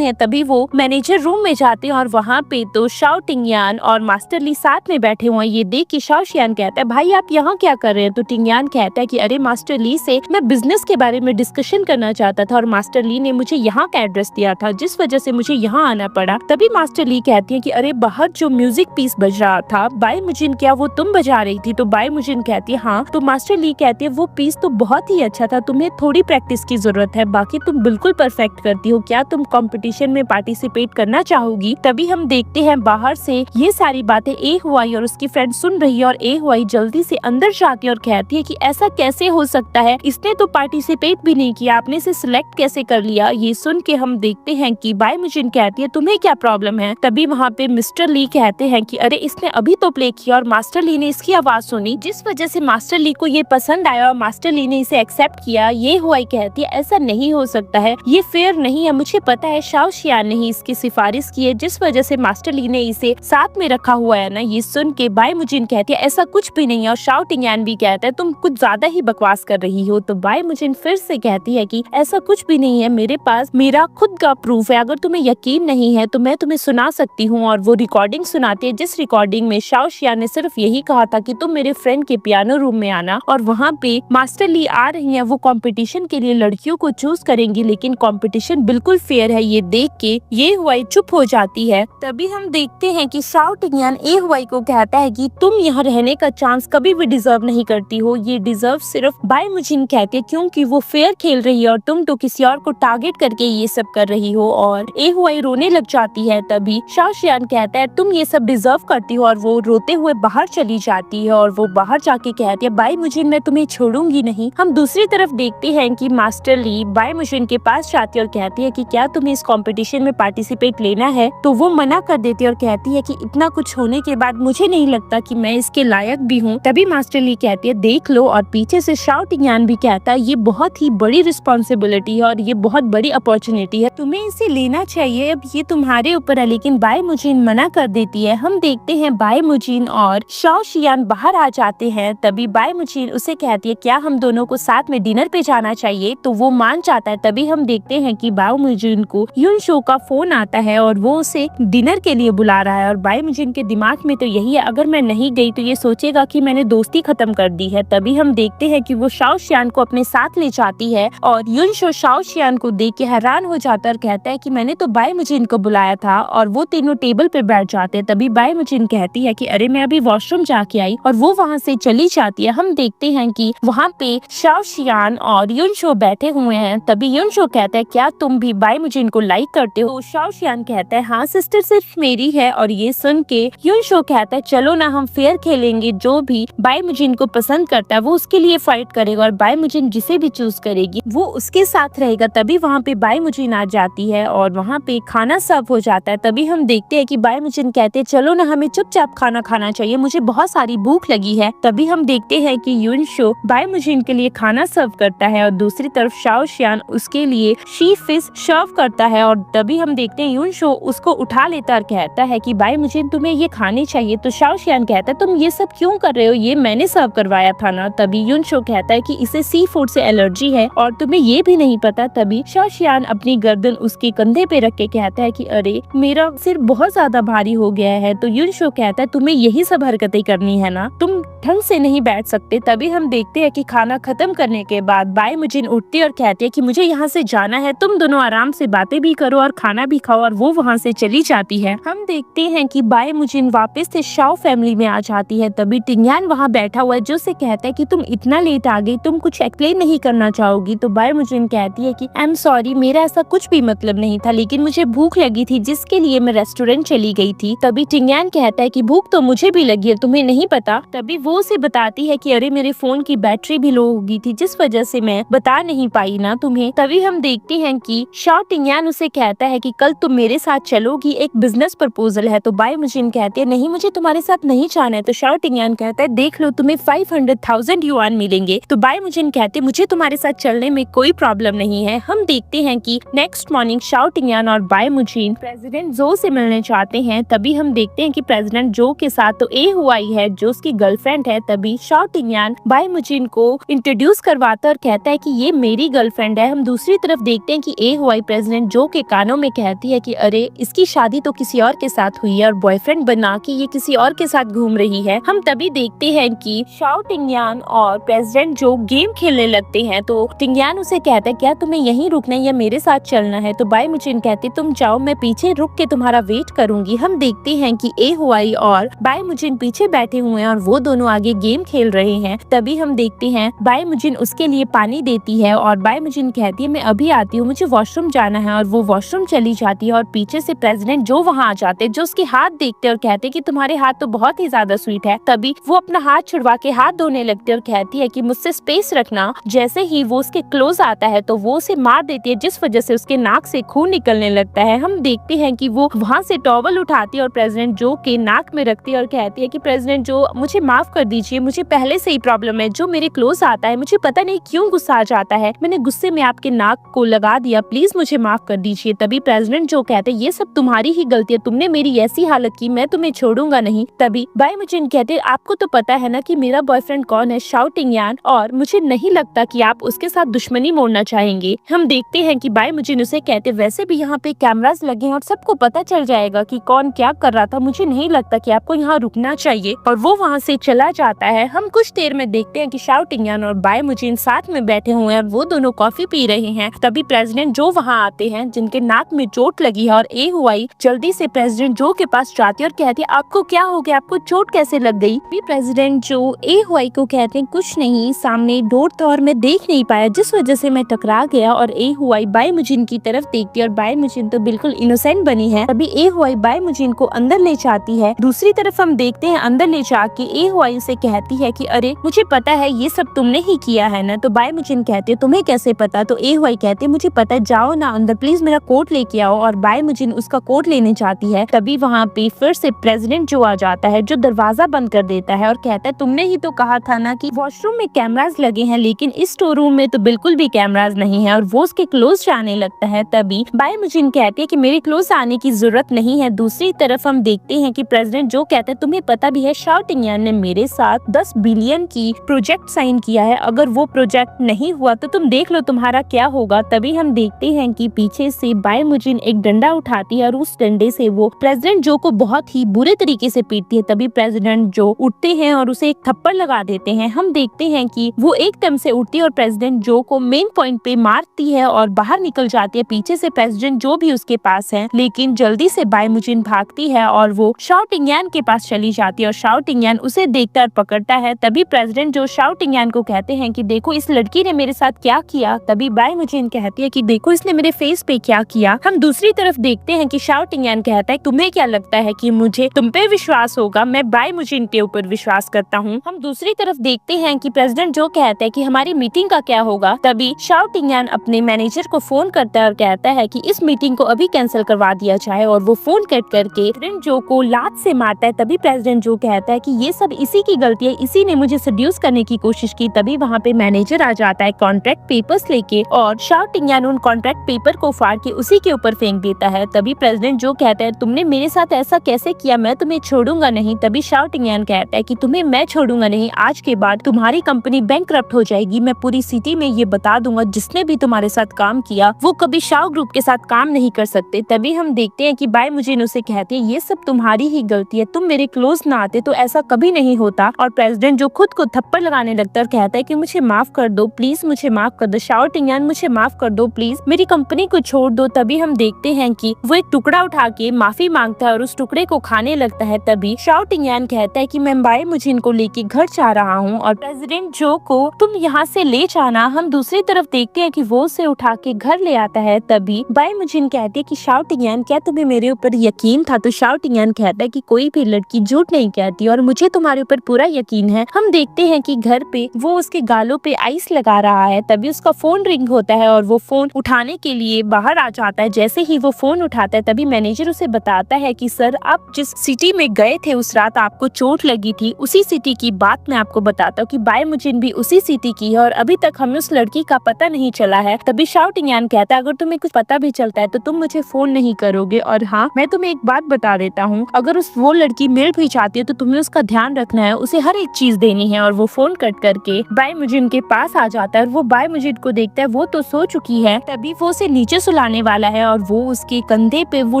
तभी वो मैनेजर रूम में जाते हैं और वहाँ पे तो शाओ टिंगयान और मास्टर ली साथ में बैठे हुए हैं। ये देख के शाओ शियान कहता है भाई आप यहाँ क्या कर रहे हैं। तो टिंगयान कहता है कि अरे मास्टर ली से मैं बिजनेस के बारे में डिस्कशन करना चाहता था और मास्टर ली ने मुझे यहाँ का एड्रेस दिया था जिस वजह से मुझे यहाँ आना पड़ा। तभी मास्टर ली कहती है कि अरे बाहर जो म्यूजिक पीस बज रहा था बाई मुजिन क्या वो तुम बजा रही थी। तो बाई मुजिन कहती है हाँ। तो मास्टर ली कहती है वो पीस तो बहुत ही अच्छा था, तुम्हें थोड़ी प्रैक्टिस की जरूरत है, बाकी तुम बिल्कुल परफेक्ट करती हो, क्या तुम कंपटीशन में पार्टिसिपेट करना चाहोगी। तभी हम देखते हैं बाहर से ये सारी बातें ए हुआई और उसकी फ्रेंड सुन रही है और ए हुआई जल्दी से अंदर जाती है और कहती है कि ऐसा कैसे हो सकता है, इसने तो पार्टिसिपेट भी नहीं किया, आपने इसे सिलेक्ट कैसे कर लिया। ये सुन के हम देखते हैं कि बाई मुजिन कहती है तुम्हें क्या प्रॉब्लम है। तभी वहाँ पे मिस्टर ली कहते हैं कि अरे इसने अभी तो प्ले किया और मास्टर ली ने इसकी आवाज सुनी जिस वजह से मास्टर ली को ये पसंद आया और मास्टर ली ने इसे एक्सेप्ट किया। ये हुआई कहती है ऐसा नहीं हो सकता है, ये फेयर नहीं है, मुझे पता है शाओ शियान ने ही इसकी सिफारिश की है जिस वजह से मास्टर ली ने इसे साथ में रखा हुआ है ना। ये सुन के बाई मुजिन कहती है ऐसा कुछ भी नहीं है और शाओ टिंगयान भी कहता है तुम कुछ ज्यादा ही बकवास कर रही हो। तो बाई मुजिन फिर से कहती है कि ऐसा कुछ भी नहीं है, मेरे पास मेरा खुद का प्रूफ है, अगर तुम्हें यकीन नहीं है तो मैं तुम्हें सुना सकती हूँ। और वो रिकॉर्डिंग सुनाती है जिस रिकॉर्डिंग में शाओ शियान ने सिर्फ यही कहा था कि तुम मेरे फ्रेंड के पियानो रूम में आना और वहाँ पे मास्टर ली आ रही है, वो कॉम्पिटिशन के लिए लड़कियों को चूज करेंगी लेकिन कॉम्पिटिशन बिल्कुल फेयर है। ये देख के ये हुआई चुप हो जाती है। तभी हम देखते हैं कि शाओ टिंगयान ए हुआई को कहता है कि तुम यहाँ रहने का चांस कभी भी डिजर्व नहीं करती हो, ये डिजर्व सिर्फ बाई मुजिन कहते हैं क्योंकि वो फेयर खेल रही है और तुम तो किसी और को टारगेट करके ये सब कर रही हो। और ए हुआई रोने लग जाती है। तभी शाओ शियान कहता है तुम ये सब डिजर्व करती हो और वो रोते हुए बाहर चली जाती है और वो बाहर जाके कहती है बाई मुजिन मैं तुम्हें छोड़ूंगी नहीं। हम दूसरी तरफ देखते हैं कि मास्टर ली बाई मुजिन के पास जाती है और कहती है कि क्या तुम्हें इस कंपटीशन में पार्टिसिपेट लेना है। तो वो मना कर देती है और कहती है कि इतना कुछ होने के बाद मुझे नहीं लगता कि मैं इसके लायक भी हूँ। तभी मास्टर ली कहती है देख लो, और पीछे से शाओ टिंगयान भी कहता है ये बहुत ही बड़ी रिस्पॉन्सिबिलिटी है और ये बहुत बड़ी अपॉर्चुनिटी है, तुम्हें इसे लेना चाहिए, अब ये तुम्हारे ऊपर है। लेकिन बाय मुजिन मना कर देती है। हम देखते हैं बाय मुजिन और शाओ शियान बाहर आ जाते हैं। तभी बाय मुजिन उसे कहती है क्या हम दोनों को साथ में डिनर पे जाना चाहिए, तो वो मान जाता है। तभी हम देखते हैं कि बाय मुजिन को युन शो का फोन आता है और वो उसे डिनर के लिए बुला रहा है। और बाय मुजिन के दिमाग में तो यही है, अगर मैं नहीं गई तो ये सोचेगा कि मैंने दोस्ती खत्म कर दी है। तभी हम देखते हैं कि वो शाओ शियान को अपने साथ ले जाती है और युन शो शाओ शियान को देख के हैरान हो जाता है और कहता है कि मैंने तो बाय मुजिन को बुलाया था। और वो तीनों टेबल पे बैठ जाते हैं। तभी बाय मुजिन कहती है कि अरे मैं अभी वॉशरूम जाके आई, और वो वहाँ से चली जाती है। हम देखते हैं कि वहाँ पे शाओ शियान और युन शो बैठे हुए हैं। तभी युन शो कहता है क्या तुम भी बाय मुजिन को लाइक करते हो। तो शाओ शियान कहता है हाँ सिस्टर सिर्फ मेरी है। और ये सुन के युन शो कहता है चलो ना हम फेयर खेलेंगे, जो भी बाय मुजिन को पसंद करता है वो उसके लिए फाइट करेगा और बाय मुजिन जिसे भी चूज करेगी वो उसके साथ रहेगा। तभी वहाँ पे बाय मुजिन आ जाती है और वहाँ पे खाना सर्व हो जाता है। तभी हम देखते हैं कि बाय मुजिन कहते हैं चलो ना हमें चुपचाप खाना खाना चाहिए, मुझे बहुत सारी भूख लगी है। तभी हम देखते हैं कि युन शो बाय मुजिन के लिए खाना सर्व करता है और दूसरी तरफ शाओ शियान उसके लिए शी फिश सर्व करता है। और तभी हम देखते हैं युन शो उसको उठा लेता और कहता है कि बाय मुजिन तुम्हें ये खाने चाहिए। तो शाओ शियान कहता है तुम ये सब क्यों कर रहे हो, ये मैंने सर्व करवाया था ना। तभी युन शो कहता है कि इसे सी फूड से एलर्जी है और तुम्हें ये भी नहीं पता। तभी शाओ शियान अपनी गर्दन उसके कंधे पे रख के कहता है कि अरे मेरा सिर बहुत ज्यादा भारी हो गया है। तो युन शो कहता है तुम्हें यही सब हरकतें करनी है ना, तुम ढंग से नहीं बैठ सकते। तभी हम देखते हैं कि खाना खत्म करने के बाद बाय मुजिन उठती है और कहती है कि मुझे यहाँ से जाना है, तुम दोनों आराम से बातें भी करो और खाना भी खाओ। और वो वहाँ से चली जाती है। हम देखते हैं कि बाय मुजिन वापस से शाओ फैमिली में आ जाती है। तभी टिंगयान वहाँ बैठा हुआ है जो उसे कहता है कि तुम इतना लेट आ गई, तुम कुछ एक्सप्लेन नहीं करना चाहोगी। तो बाय मुजिन कहती है कि आई एम सॉरी, मेरा ऐसा कुछ भी मतलब नहीं था, लेकिन मुझे भूख लगी थी जिसके लिए मैं रेस्टोरेंट चली गई थी। तभी टिंगयान कहता है कि भूख तो मुझे भी लगी है, तुम्हें नहीं पता। तभी वो उसे बताती है कि अरे मेरे फोन की बैटरी भी लो हो गई थी जिस वजह से मैं बता नहीं पाई ना तुम्हें। तभी हम देखते हैं कि शाओ टिंगयान उसे कहता है कि कल तुम मेरे साथ चलोगी, एक बिजनेस प्रपोजल है। तो बाय मुजिन कहती है नहीं मुझे तुम्हारे साथ नहीं जाना है। तो शाओ टिंगयान कहता है देख लो तुम्हें 500,000 युआन मिलेंगे। तो बाय मुजिन कहते मुझे तुम्हारे साथ चलने में कोई प्रॉब्लम नहीं है। हम देखते हैं कि नेक्स्ट मॉर्निंग शाओ टिंगयान और बाय मुजिन प्रेसिडेंट जो से मिलने चाहते हैं। तभी हम देखते हैं कि प्रेसिडेंट जो के साथ तो ए हुआई है जो उसकी गर्लफ्रेंड है। तभी शाओ टिंगयान बाय मुजिन को इंट्रोड्यूस करवाता और कहता है कि ये मेरी गर्लफ्रेंड है। हम दूसरी तरफ देखते हैं कि ए हुआई प्रेसिडेंट जो के कानों में कहती है कि अरे इसकी शादी तो किसी और के साथ हुई है और बॉयफ्रेंड बना के ये किसी और के साथ घूम रही है। हम तभी देखते हैं कि शाओ टिंगयान और प्रेसिडेंट जो गेम खेलने लगते हैं। तो टिंगयान उसे कहता है क्या तुम्हें यहीं रुकना है या मेरे साथ चलना है। तो बाय मुजिन कहते तुम जाओ, मैं पीछे रुक के तुम्हारा वेट करूंगी। हम देखते हैं कि ए हुआई और बाय मुजिन पीछे बैठे हुए हैं और वो दोनों आगे गेम खेल रहे हैं। तभी हम देखते हैं बाय मुजिन उसके लिए पानी देती है और बाय मुजिन कहती है मैं अभी आती हूँ, मुझे वॉशरूम जाना है। और वो वॉशरूम चली जाती है और पीछे से प्रेसिडेंट जो वहाँ आ जाते हैं, जो उसके हाथ देखते हैं और कहते हैं कि तुम्हारे हाथ तो बहुत ही ज्यादा स्वीट है। तभी वो अपना हाथ छुड़वा के हाथ धोने लगती है और कहती है कि मुझसे स्पेस रखना। जैसे ही वो उसके क्लोज आता है तो वो उसे मार देती है जिस वजह से उसके नाक से खून निकलने लगता है। हम देखते हैं कि वो वहाँ से टॉवल उठाती है और प्रेसिडेंट जो के नाक में रखती है और कहती है कि प्रेसिडेंट जो मुझे माफ कर दीजिए, मुझे पहले से ही प्रॉब्लम है, जो मेरे क्लोज आता है मुझे पता नहीं क्यों गुस्सा आ जाता है, मैंने गुस्से में आपके नाक को लगा दिया, प्लीज मुझे माफ कर दीजिए। तभी प्रेसिडेंट जो कहते हैं ये सब तुम्हारी ही गलती है, तुमने मेरी ऐसी हालत की, मैं तुम्हें छोड़ूंगा नहीं। तभी बाय मुजिन कहते आपको तो पता है ना कि मेरा बॉयफ्रेंड कौन है, शाओ टिंगयान, और मुझे नहीं लगता कि आप उसके साथ दुश्मनी मोड़ना चाहेंगे। हम देखते हैं कि बाय मुजिन उसे कहते वैसे भी यहाँ पे कैमरास लगे हैं और सबको पता चल जाएगा कि कौन क्या कर रहा था, मुझे नहीं लगता कि आपको यहाँ रुकना चाहिए। और वो वहाँ से चला जाता है। हम कुछ देर में देखते हैं कि शाओ टिंगयान और बाय मुजिन साथ में बैठे हुए हैं और वो दोनों कॉफी पी रहे हैं। तभी प्रेसिडेंट जो वहाँ आते हैं जिनके नाक में चोट लगी है और ए हुआई जल्दी से प्रेसिडेंट जो के पास जाती है और कहती है आपको क्या हो गया, आपको चोट कैसे लग गई। प्रेसिडेंट जो ए हुआई को कहते हैं कुछ नहीं, सामने डोर था और मैं देख नहीं पाया जिस वजह से मैं टकरा गया। और ए हुआई बाय मुजिन की तरफ देखती है और बाय मुजिन तो बिल्कुल इनोसेंट बनी है। तभी ए हुआई बाय मुजिन को अंदर ले जाती है। दूसरी तरफ हम देखते हैं अंदर ले जाके ए हुआई से कहती है कि अरे मुझे पता है ये सब तुमने ही किया है ना। तो बाय मुजिन कहते तुम्हें कैसे पता, तो ए हुआई कहते मुझे पता है, जाओ ना अंदर प्लीज मेरा कोट लेके आओ। और बाय मुजिन उसका कोट लेने जाती है। तभी वहाँ पे फिर से प्रेसिडेंट जो आ जाता है, जो दरवाजा बंद कर देता है और कहता है तुमने ही तो कहा था ना कि वॉशरूम में कैमरास लगे हैं, लेकिन इस स्टोर रूम में तो बिल्कुल भी कैमरास नहीं है। और वो उसके क्लोज जाने लगता है। तभी बाय मुजिन कहती है कि मेरे क्लोज आने की जरूरत नहीं है। दूसरी तरफ हम देखते हैं कि प्रेसिडेंट जो कहते हैं तुम्हें पता भी है शाओ टिंगयान ने मेरे साथ 10 बिलियन की प्रोजेक्ट साइन किया है, अगर वो प्रोजेक्ट नहीं हुआ तो तुम देख लो तुम्हारा क्या होगा। तभी हम देखते हैं कि पीछे से बाय मुजिन एक डंडा उठाती है और उस डंडे से वो प्रेसिडेंट जो को बहुत ही बुरे तरीके से पीटती है। तभी प्रेसिडेंट जो उठते हैं और उसे एक थप्पड़ लगा देते हैं। हम देखते हैं कि वो एकदम से उठती है और प्रेसिडेंट जो को मेन पॉइंट पे मारती है और बाहर निकल जाती है। पीछे से प्रेसिडेंट जो भी उसके पास है, लेकिन जल्दी से बाय मुजिन भागती है और वो शाओ टिंगयान के पास चली जाती है और शाओ टिंगयान उसे देखकर पकड़ता है। तभी प्रेसिडेंट जो शाओ टिंगयान को कहते हैं कि देखो इस लड़की ने मेरे साथ क्या किया। तभी बाय मुजिन कहती है कि देखो इसने मेरे फेस पे क्या किया। हम दूसरी तरफ देखते हैं कि शाओ टिंगयान कहता है तुम्हें क्या लगता है कि मुझे तुम पे विश्वास होगा, मैं बाय मुजिन के ऊपर विश्वास करता हूँ। हम दूसरी तरफ देखते हैं कि प्रेसिडेंट जो कहता है कि हमारी मीटिंग का क्या होगा। तभी शाओ टिंगयान अपने मैनेजर को फोन करता है और कहता है कि इस मीटिंग को अभी कैंसिल करवा दिया जाए और वो फोन कट करके प्रेसिडेंट जो को लात से मारता है। तभी प्रेसिडेंट जो कहता है कि ये सब इसी की गलती है, इसी ने मुझे सड्यूस करने की कोशिश की। तभी वहाँ पे मैनेजर आ जाता है कॉन्ट्रैक्ट पेपर्स लेके और शाओ टिंगयान उन कॉन्ट्रैक्ट पेपर को फाड़ के उसी के ऊपर फेंक देता है। तभी प्रेसिडेंट जो कहता है तुमने मेरे साथ ऐसा कैसे किया, मैं तुम्हें छोड़ूंगा नहीं। तभी शाओ टिंगयान कहता है कि तुम्हें मैं छोड़ूंगा नहीं, आज के बाद तुम्हारी कंपनी बैंकरप्ट हो जाएगी। मैं पूरी सिटी में ये बता दूंगा जिसने भी तुम्हारे साथ काम किया वो कभी शाओ ग्रुप के साथ काम नहीं कर सकते। तभी हम देखते हैं कि बाय मुजिन उसे कहती है ये सब तुम्हारी ही गलती है, तुम मेरे क्लोज ना आते तो ऐसा कभी नहीं होता। और प्रेसिडेंट जो खुद को थप्पड़ लगाने लगता है और कहता है कि मुझे माफ कर दो प्लीज, मुझे माफ कर दो शाओ टिंगयान, मुझे माफ कर दो प्लीज, मेरी कंपनी को छोड़ दो। तभी हम देखते हैं कि वो एक टुकड़ा उठा के माफी मांगता है और उस टुकड़े को खाने लगता है। तभी शाओ टिंगयान कहता है कि मैं बाय मुजिन को लेके घर जा रहा हूँ और प्रेसिडेंट जो को तुम यहाँ से ले जाना। हम दूसरी तरफ देखते हैं कि वो उसे उठा के घर ले आता है। तभी बाय मुजिन कहती है कि शाओ टिंगयान क्या तुम्हें मेरे ऊपर यकीन था। तो शाओ टिंगयान कहता है कि कोई भी लड़की झूठ नहीं कहती और मुझे तुम्हारे ऊपर पूरा यकीन है। हम देखते हैं कि घर पे वो उसके गालों पे आइस लगा रहा है। तभी उसका फोन रिंग होता है और वो फोन उठाने के लिए बाहर आ जाता है। जैसे ही वो फोन उठाता है तभी मैनेजर उसे बताता है कि सर आप जिस सिटी में गए थे उस रात आपको चोट लगी थी, उसी सिटी की बात मैं आपको बताता हूँ कि बाय मुजिन भी उसी सिटी की है और अभी तक हमें उस लड़की का पता नहीं चला है। तभी शाओ टिंगयान कहता है अगर तुम्हें कुछ पता भी चलता है तो तुम मुझे फोन नहीं करोगे। और हाँ मैं तुम्हें एक बात बता देता हूँ, अगर वो लड़की मिल भी चाहती है तो तुम्हें उसका ध्यान रखना है, उसे हर एक चीज देनी है। और वो फोन कट करके बाय मुजिन के पास आ जाता है और वो बाय मुजिन को देखता है, वो तो सो चुकी है। तभी वो उसे नीचे सुलाने वाला है और वो उसके कंधे पे वो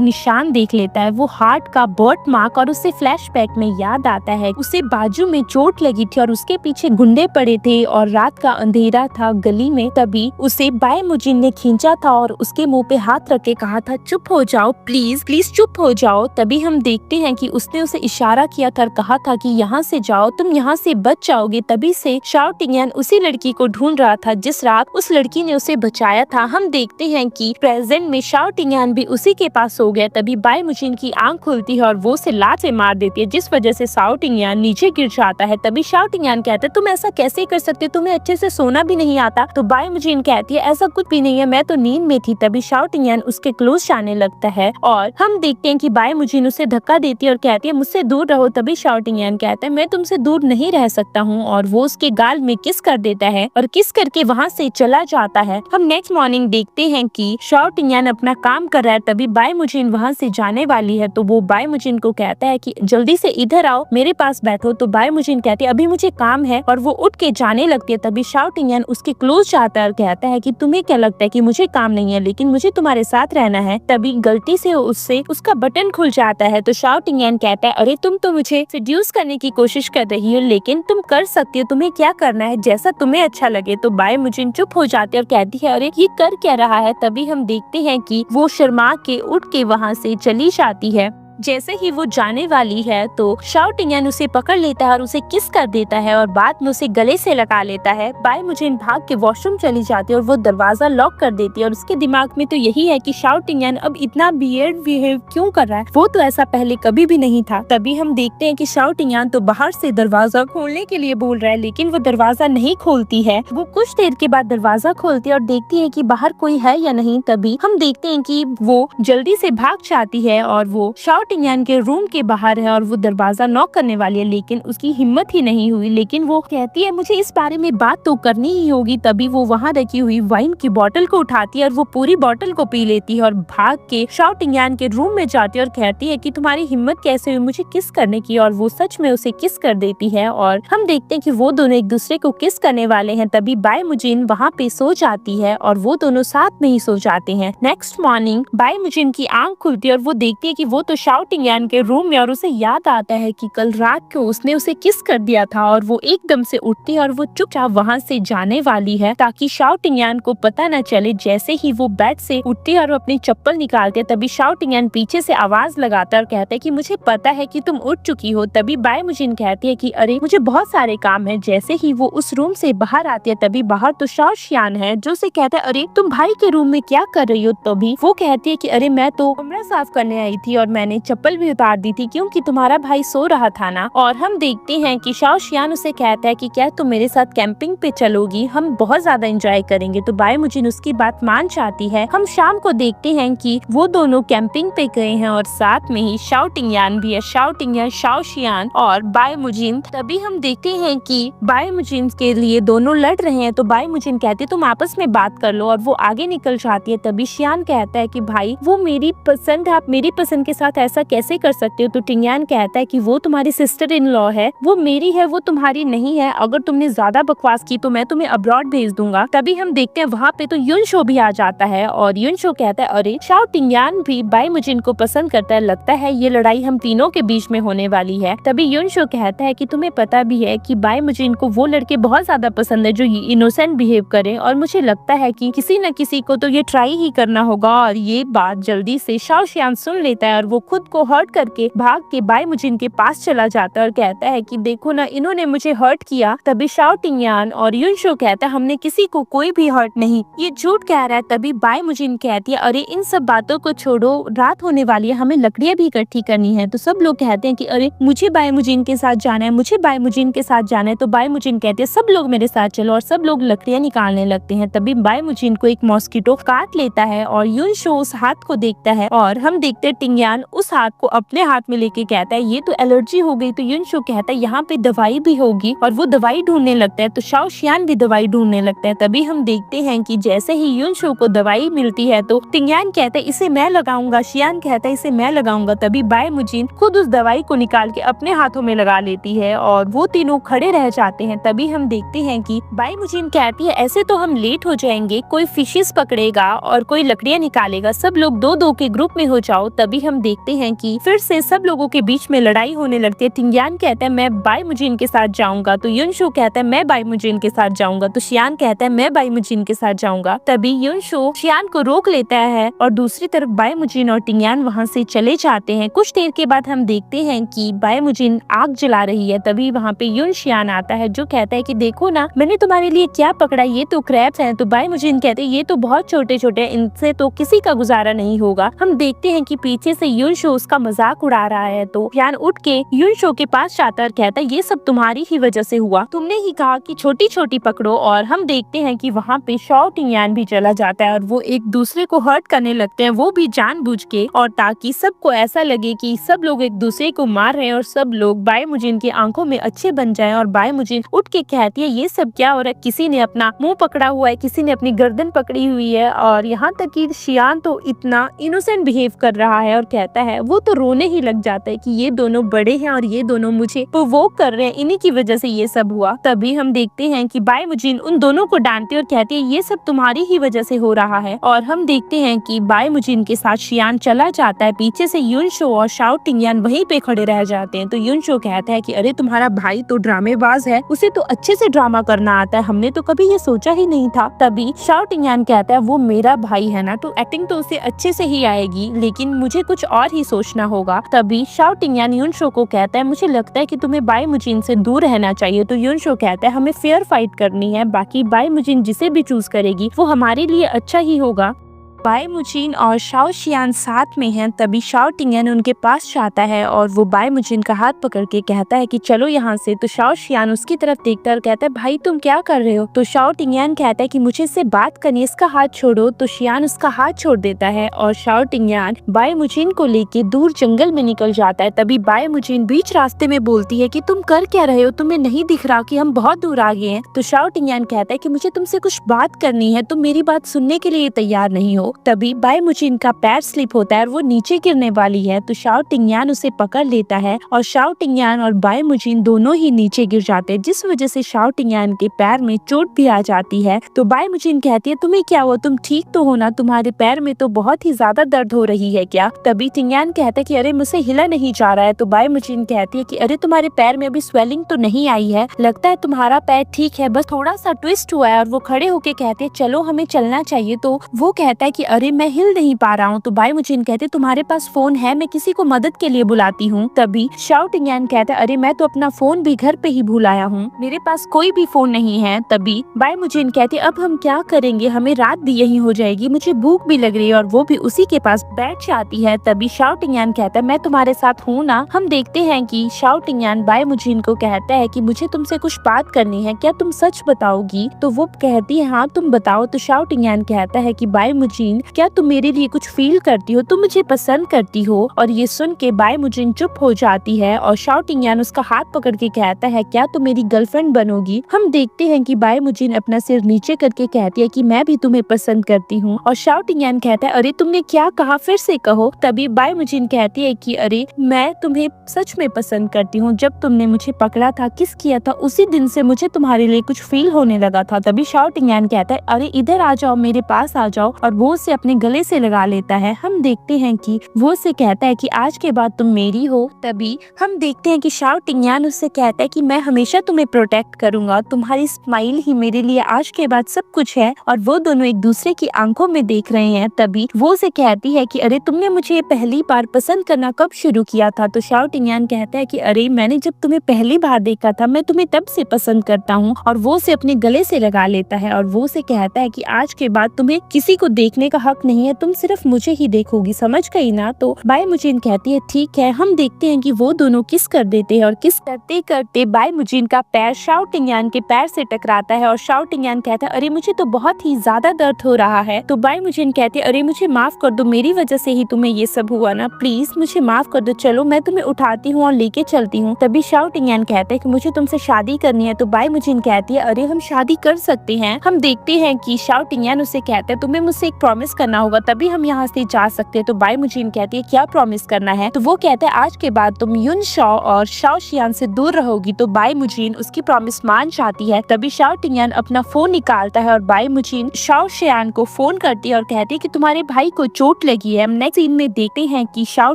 निशान देख लेता है, वो हार्ट का बर्थ मार्क। और उसे फ्लैशबैक में याद आता है उसे बाजू में चोट लगी थी और उसके पीछे गुंडे पड़े थे और रात का अंधेरा था गली में। तभी उसे बाय मुजिन ने खींचा था और उसके मुंह पे हाथ रख के कहा था चुप हो जाओ प्लीज प्लीज चुप हो जाओ। तभी हम देखते हैं कि उसने उसे इशारा किया था और कहा था कि यहाँ से जाओ, तुम यहाँ से बच जाओगे। तभी से शाओ टिंगयान उसी लड़की को ढूंढ रहा था जिस रात उस लड़की ने उसे बचाया था। हम देखते हैं कि प्रेजेंट में शाओ टिंगयान भी उसी के पास हो गया। तभी बाय मुजिन की आंख खुलती है और वो उसे लात से मार देती है, जिस वजह से शाओ टिंगयान नीचे गिर जाता है। तभी शाओ टिंगयान कहता है तुम ऐसा कैसे कर सकते हो, तुम्हें अच्छे से सोना भी नहीं आता। तो बाय मुजिन कहती है ऐसा कुछ भी नहीं है, मैं तो नींद में थी। तभी शाओ टिंगयान उसके क्लोज जाने लगता है और हम देखते हैं कि बाय मुजिन उसे धक्का देती है और कहती है मुझसे दूर रहो। तभी शाओ टिंगयान कहता है मैं तुमसे दूर नहीं रह सकता हूँ और वो उसके गाल में किस कर देता है और किस करके वहाँ से चला जाता है। हम नेक्स्ट मॉर्निंग देखते हैं कि शाओ टिंगयान अपना काम कर रहा है। तभी बाय मुजिन वहाँ से जाने वाली है तो वो बाय मुजिन को कहता है कि जल्दी से इधर आओ, मेरे पास बैठो। तो बाय मुजिन कहती है अभी मुझे काम है और वो उठ के जाने लगती है। तभी शाओ टिंगयान उसके क्लोज जाता है और कहता है कि तुम्हें क्या लगता है कि मुझे काम नहीं है, लेकिन मुझे तुम्हारे साथ रहना है। तभी गलती से उससे उसका बटन खुल जाता है तो शाओ टिंगयान कहता है अरे तुम तो मुझे सेड्यूस करने की कोशिश कर रही हो, लेकिन तुम कर सकती हो, तुम्हें क्या करना है जैसा तुम्हें अच्छा लगे। तो बाय मुजिन चुप हो जाती है और कहती है अरे ये कर क्या रहा है। तभी हम देखते हैं कि वो शर्मा के उठ के वहाँ से चली जाती है। जैसे ही वो जाने वाली है तो शाओ टिंगयान उसे पकड़ लेता है और उसे किस कर देता है और बाद में उसे गले से लगा लेता है। बाय मुजिन भाग के वॉशरूम चली जाती है और वो दरवाजा लॉक कर देती है और उसके दिमाग में तो यही है कि शाओ टिंगयान अब इतना वियर्ड बिहेव क्यों कर रहा है, वो तो ऐसा पहले कभी भी नहीं था। तभी हम देखते हैं कि शाओ टिंगयान तो बाहर से दरवाजा खोलने के लिए बोल रहा है, लेकिन वो दरवाजा नहीं खोलती है। वो कुछ देर के बाद दरवाजा खोलती है और देखती है कि बाहर कोई है या नहीं। तभी हम देखते हैं कि वो जल्दी से भाग जाती है और वो शाओ टिंगयान के रूम के बाहर है और वो दरवाजा नॉक करने वाली है, लेकिन उसकी हिम्मत ही नहीं हुई। लेकिन वो कहती है मुझे इस बारे में बात तो करनी ही होगी। तभी वो वहाँ रखी हुई वाइन की बोतल को उठाती है और वो पूरी बोतल को पी लेती है और भाग के शाओ टिंगयान के रूम में जाती है और कहती है कि तुम्हारी हिम्मत कैसे हुई मुझे किस करने की, और वो सच में उसे किस कर देती है। और हम देखते हैं कि वो दोनों एक दूसरे को किस करने वाले हैं। तभी बाय मुजिन वहाँ पे सो जाती है और वो दोनों साथ में ही सो जाते हैं। नेक्स्ट मॉर्निंग बाय मुजिन की आंख खुलती है और वो देखती है कि वो तो शाओ टिंगयान के रूम में, और उसे याद आता है कि कल रात को उसने उसे किस कर दिया था। और वो एकदम से उठती है और वो चुपचाप वहाँ से जाने वाली है ताकि शाओ टिंगयान को पता न चले। जैसे ही वो बेड से उठती है और अपनी चप्पल निकालते हैं, तभी शाओ टिंगयान पीछे से आवाज लगाता है और कहता है कि मुझे पता है कि तुम उठ चुकी हो। तभी बाय मुजिन कहती है कि अरे मुझे बहुत सारे काम है। जैसे ही वो उस रूम से बाहर आती है, तभी बाहर तो शाओ शियान है जो उसे कहता है अरे तुम भाई के रूम में क्या कर रही हो। तभी वो कहती है कि अरे मैं तो कमरा साफ करने आई थी और मैंने चप्पल भी उतार दी थी क्योंकि तुम्हारा भाई सो रहा था ना। और हम देखते हैं कि शाओ शियान उसे कहता है कि क्या तुम मेरे साथ कैंपिंग पे चलोगी, हम बहुत ज्यादा एंजॉय करेंगे। तो बाय मुजिन उसकी बात मान जाती है। हम शाम को देखते हैं कि वो दोनों कैंपिंग पे गए हैं और साथ में ही शाओ टिंगयान भी है। शाओ टिंगयान, शाओ शियान और बाय मुजिन। तभी हम देखते हैं कि बाय मुजिन के लिए दोनों लड़ रहे हैं। तो बाय मुजिन कहती है तुम आपस में बात कर लो और वो आगे निकल जाती है। तभी शियान कहता है कि भाई वो मेरी पसंद है, आप मेरी पसंद के साथ ऐसा कैसे कर सकते हो। तो टिंगयान कहता है कि वो तुम्हारी सिस्टर इन लॉ है, वो मेरी है, वो तुम्हारी नहीं है। अगर तुमने ज्यादा बकवास की तो मैं तुम्हें अब्रॉड भेज दूंगा। तभी हम देखते हैं वहाँ पे तो युनशो भी आ जाता है और युनशो कहता है अरे शाओ टिंगयान भी बाय मुजिन को पसंद करता है, लगता है ये लड़ाई हम तीनों के बीच में होने वाली है। तभी युनशो कहता है कि तुम्हें पता भी है कि बाय मुजिन को वो लड़के बहुत ज्यादा पसंद है जो इनोसेंट बिहेव करे, और मुझे लगता है कि किसी न किसी को तो ये ट्राई ही करना होगा। और ये बात जल्दी से शाओ शियान सुन लेता है और वो खुद को हर्ट करके भाग के बाय मुजिन के पास चला जाता है और कहता है कि देखो ना इन्होंने मुझे हर्ट किया। तभी शाओ टिंगयान और युनशो कहता है हमने किसी को कोई भी हर्ट नहीं, ये झूठ कह रहा है। तभी बाय मुजिन कहती है अरे इन सब बातों को छोड़ो, रात होने वाली है, हमें लकड़ियां भी इकट्ठी करनी है। तो सब लोग कहते हैं कि अरे मुझे बाय मुजिन के साथ जाना है, मुझे बाय मुजिन के साथ जाना है। तो बाय मुजिन कहते हैं सब लोग मेरे साथ चलो, और सब लोग लकड़ियां निकालने लगते हैं। तभी बाय मुजिन को एक मॉस्किटो काट लेता है और युनशो उस हाथ को देखता है और हम देखते हैं टिंगयान उस हाथ को अपने हाथ में लेके कहता है ये तो एलर्जी हो गई। तो युनशो कहता है यहाँ पे दवाई भी होगी, और वो दवाई ढूंढने लगता है। तो शाओ शियान भी दवाई ढूंढने लगता है। तभी हम देखते हैं कि जैसे ही युनशो को दवाई मिलती है तो टिंगयान कहता है इसे मैं लगाऊंगा, शियान कहता है इसे मैं लगाऊंगा। तभी बाय मुजिन खुद उस दवाई को निकाल के अपने हाथों में लगा लेती है और वो तीनों खड़े रह जाते हैं। तभी हम देखते हैं कि बाय मुजिन कहती है ऐसे तो हम लेट हो जाएंगे, कोई फिशेस पकड़ेगा और कोई लकड़ियां निकालेगा, सब लोग दो दो के ग्रुप में हो जाओ। तभी हम देखते हैं कि फिर से सब लोगों के बीच में लड़ाई होने लगती है। टिंगयान कहता है मैं बाय मुजिन के साथ जाऊंगा, तो युनशो कहता है मैं बाय मुजिन के साथ जाऊंगा, तो शियान कहता है मैं बाय मुजिन के साथ जाऊंगा। तभी युनशो शियान को रोक लेता है और दूसरी तरफ बाय मुजिन और टिंगयान वहाँ से चले जाते हैं। कुछ देर के बाद हम देखते हैं कि बाय मुजिन आग जला रही है। तभी वहाँ पे युन शियान आता है जो कहता है कि देखो ना मैंने तुम्हारे लिए क्या पकड़ा, ये तो क्रैब्स हैं। तो बाय मुजिन कहते हैं ये तो बहुत छोटे छोटे हैं, इनसे तो किसी का गुजारा नहीं होगा। हम देखते हैं कि पीछे से युनशो उसका मजाक उड़ा रहा है। तो शियान उठ के युनशो के पास जाता है और कहता है ये सब तुम्हारी ही वजह से हुआ, तुमने ही कहा कि छोटी छोटी पकड़ो। और हम देखते हैं कि वहाँ पे शाओ टिंगयान भी चला जाता है और वो एक दूसरे को हर्ट करने लगते हैं, वो भी जानबूझ के, और ताकि सबको ऐसा लगे कि सब लोग एक दूसरे को मार रहे हैं और सब लोग बाय मुजिन की आंखों में अच्छे बन जाएं। और बाय मुजिन उठ के कहती है ये सब क्या हो रहा है, किसी ने अपना मुंह पकड़ा हुआ है, किसी ने अपनी गर्दन पकड़ी हुई है। और यहाँ तक कि शियान तो इतना इनोसेंट बिहेव कर रहा है और कहता है वो तो रोने ही लग जाता है कि ये दोनों बड़े हैं और ये दोनों मुझे प्रोवोक कर रहे हैं, इन्हीं की वजह से ये सब हुआ। तभी हम देखते हैं कि बाय मुजिन उन दोनों को डांटती है और कहती है ये सब तुम्हारी ही वजह से हो रहा है। और हम देखते हैं कि बाय मुजिन के साथ शियान चला जाता है। पीछे से युनशो और शाओ टिंगयान वहीं पे खड़े रह जाते हैं। तो युनशो कहता है कि अरे तुम्हारा भाई तो ड्रामेबाज है, उसे तो अच्छे से ड्रामा करना आता है, हमने तो कभी ये सोचा ही नहीं था। तभी शाओ टिंगयान कहता है वो मेरा भाई है ना, तो एक्टिंग तो उसे अच्छे से ही आएगी, लेकिन मुझे कुछ और ही सोचना होगा। तभी शाओ टिंगयान युनशो को कहता है मुझे लगता है कि तुम्हें बाई मुजिन से दूर रहना चाहिए। तो युनशो कहता है हमें फेयर फाइट करनी है, बाकी बाई मुजिन जिसे भी चूज करेगी वो हमारे लिए अच्छा ही होगा। बाई मुजिन और शाओ शियान साथ में हैं। तभी शाओ टिंगयान उनके पास जाता है और वो बाई मुजिन का हाथ पकड़ के कहता है कि चलो यहाँ से। तो शाओ शियान उसकी तरफ देखता है और कहता है भाई तुम क्या कर रहे हो। तो शाओ टिंगयान कहता है कि मुझे इससे बात करनी, इसका हाथ छोड़ो। तो शियान उसका हाथ छोड़ देता है और शाओ टिंगयान बाई मुजिन को लेके दूर जंगल में निकल जाता है। तभी बाई मुजिन बीच रास्ते में बोलती है कि तुम कर क्या रहे हो, तुम्हें नहीं दिख रहा कि हम बहुत दूर आ गए हैं। तो शाओ टिंगयान कहता है कि मुझे तुमसे कुछ बात करनी है, तुम मेरी बात सुनने के लिए तैयार नहीं हो। तभी बाई मुजिन का पैर स्लिप होता है और वो नीचे गिरने वाली है। तो शाओ टिंगयान उसे पकड़ लेता है और शाओ टिंगयान और बाई मुजिन दोनों ही नीचे गिर जाते हैं, जिस वजह से शाओ टिंगयान के पैर में चोट भी आ जाती है। तो बाई मुजिन कहती है तुम्हें क्या हुआ, तुम ठीक तो हो ना, तुम्हारे पैर में तो बहुत ही ज्यादा दर्द हो रही है क्या। तभी टिंगयान कहता है कि अरे मुझसे हिला नहीं जा रहा है। तो बाई मुजिन कहती है कि अरे तुम्हारे पैर में अभी स्वेलिंग तो नहीं आई है, लगता है तुम्हारा पैर ठीक है, बस थोड़ा सा ट्विस्ट हुआ है। और वो खड़े होके कहते हैं चलो हमें चलना चाहिए। तो वो कहता है कि अरे मैं हिल नहीं पा रहा हूँ। तो बाई मुजिन कहते तुम्हारे पास फोन है, मैं किसी को मदद के लिए बुलाती हूँ। तभी शाओ टिंगयान कहता है अरे मैं तो अपना फोन भी घर पे ही भूल आया हूँ, मेरे पास कोई भी फोन नहीं है। तभी बाई मुजिन कहती अब हम क्या करेंगे, हमें रात भी यही हो जाएगी, मुझे भूख भी लग रही है। और वो भी उसी के पास बैठ जाती है। तभी शाओ टिंगयान कहता है मैं तुम्हारे साथ हूँ ना। हम देखते हैं कि शाओ टिंगयान बाई मुजिन को कहता है कि मुझे तुमसे कुछ बात करनी है, क्या तुम सच बताओगी। तो वो कहती है हाँ तुम बताओ। तो शाओ टिंगयान कहता है कि बाई मुजिन क्या तुम मेरे लिए कुछ फील करती हो, तुम मुझे पसंद करती हो। और ये सुन के बाई मुजिन चुप हो जाती है और शाओ टिंगयान उसका हाथ पकड़ के कहता है क्या तुम मेरी गर्लफ्रेंड बनोगी। हम देखते हैं कि बाई मुजिन अपना सिर नीचे करके कहती है कि मैं भी तुम्हें पसंद करती हूँ। और शाओ टिंगयान कहता है अरे तुमने क्या कहा, फिर से कहो। तभी बाई मुजिन कहती है कि अरे मैं तुम्हें सच में पसंद करती हूँ, जब तुमने मुझे पकड़ा था, किस किया था, उसी दिन से मुझे तुम्हारे लिए कुछ फील होने लगा था। तभी शाओ टिंगयान कहता है अरे इधर आ जाओ, मेरे पास आ जाओ। और वो उसे अपने गले से लगा लेता है। हम देखते हैं कि वो उसे कहता है कि आज के बाद तुम मेरी हो। तभी हम देखते हैं कि शाओ टिंगयान उससे कहता है कि मैं हमेशा तुम्हें प्रोटेक्ट करूंगा, तुम्हारी स्माइल ही मेरे लिए आज के बाद सब कुछ है। और वो दोनों एक दूसरे की आंखों में देख रहे हैं। तभी वो उसे कहती है कि अरे तुमने मुझे पहली बार पसंद करना कब शुरू किया था। तो शाओ टिंगयान कहता है कि अरे मैंने जब तुम्हें पहली बार देखा था, मैं तुम्हें तब से पसंद करता हूँ। और वो उसे अपने गले से लगा लेता है और वो उसे कहता है कि आज के बाद तुम्हें किसी को देखने का हक नहीं है, तुम सिर्फ मुझे ही देखोगी, समझ गई ना। तो बाई मुजिन कहती है ठीक है। हम देखते हैं कि वो दोनों किस कर देते हैं और किस करते करते बाई मुजिन का पैर शाओ टिंगयान के पैर से टकराता है और शाओ टिंगयान कहता है अरे मुझे तो बहुत ही ज्यादा दर्द हो रहा है। तो बाई मुजिन कहती है अरे मुझे माफ कर दो, मेरी वजह से ही तुम्हें ये सब हुआ ना, प्लीज मुझे माफ कर दो, चलो मैं तुम्हें उठाती हूँ और लेके चलती हूँ। तभी शाओ टिंगयान कहता है कि मुझे तुमसे शादी करनी है। तो बाई मुजिन कहती है अरे हम शादी कर सकते हैं। हम देखते हैं कि शाओ टिंगयान उसे कहता है तुम्हें मुझसे एक प्रॉमिस करना होगा, तभी हम यहाँ से जा सकते हैं। तो बाई मुजिन कहती है क्या प्रॉमिस करना है। तो वो कहता है आज के बाद तुम युनशो और शाओ शियान से दूर रहोगी। तो बाई मुजिन उसकी प्रॉमिस मान जाती है। तभी शाओ टिंगयान अपना फोन निकालता है और बाई मुजिन शाओ शियान को फोन करती है और कहती है कि तुम्हारे भाई को चोट लगी है। नेक्स्ट सीन में देखते हैं कि शाओ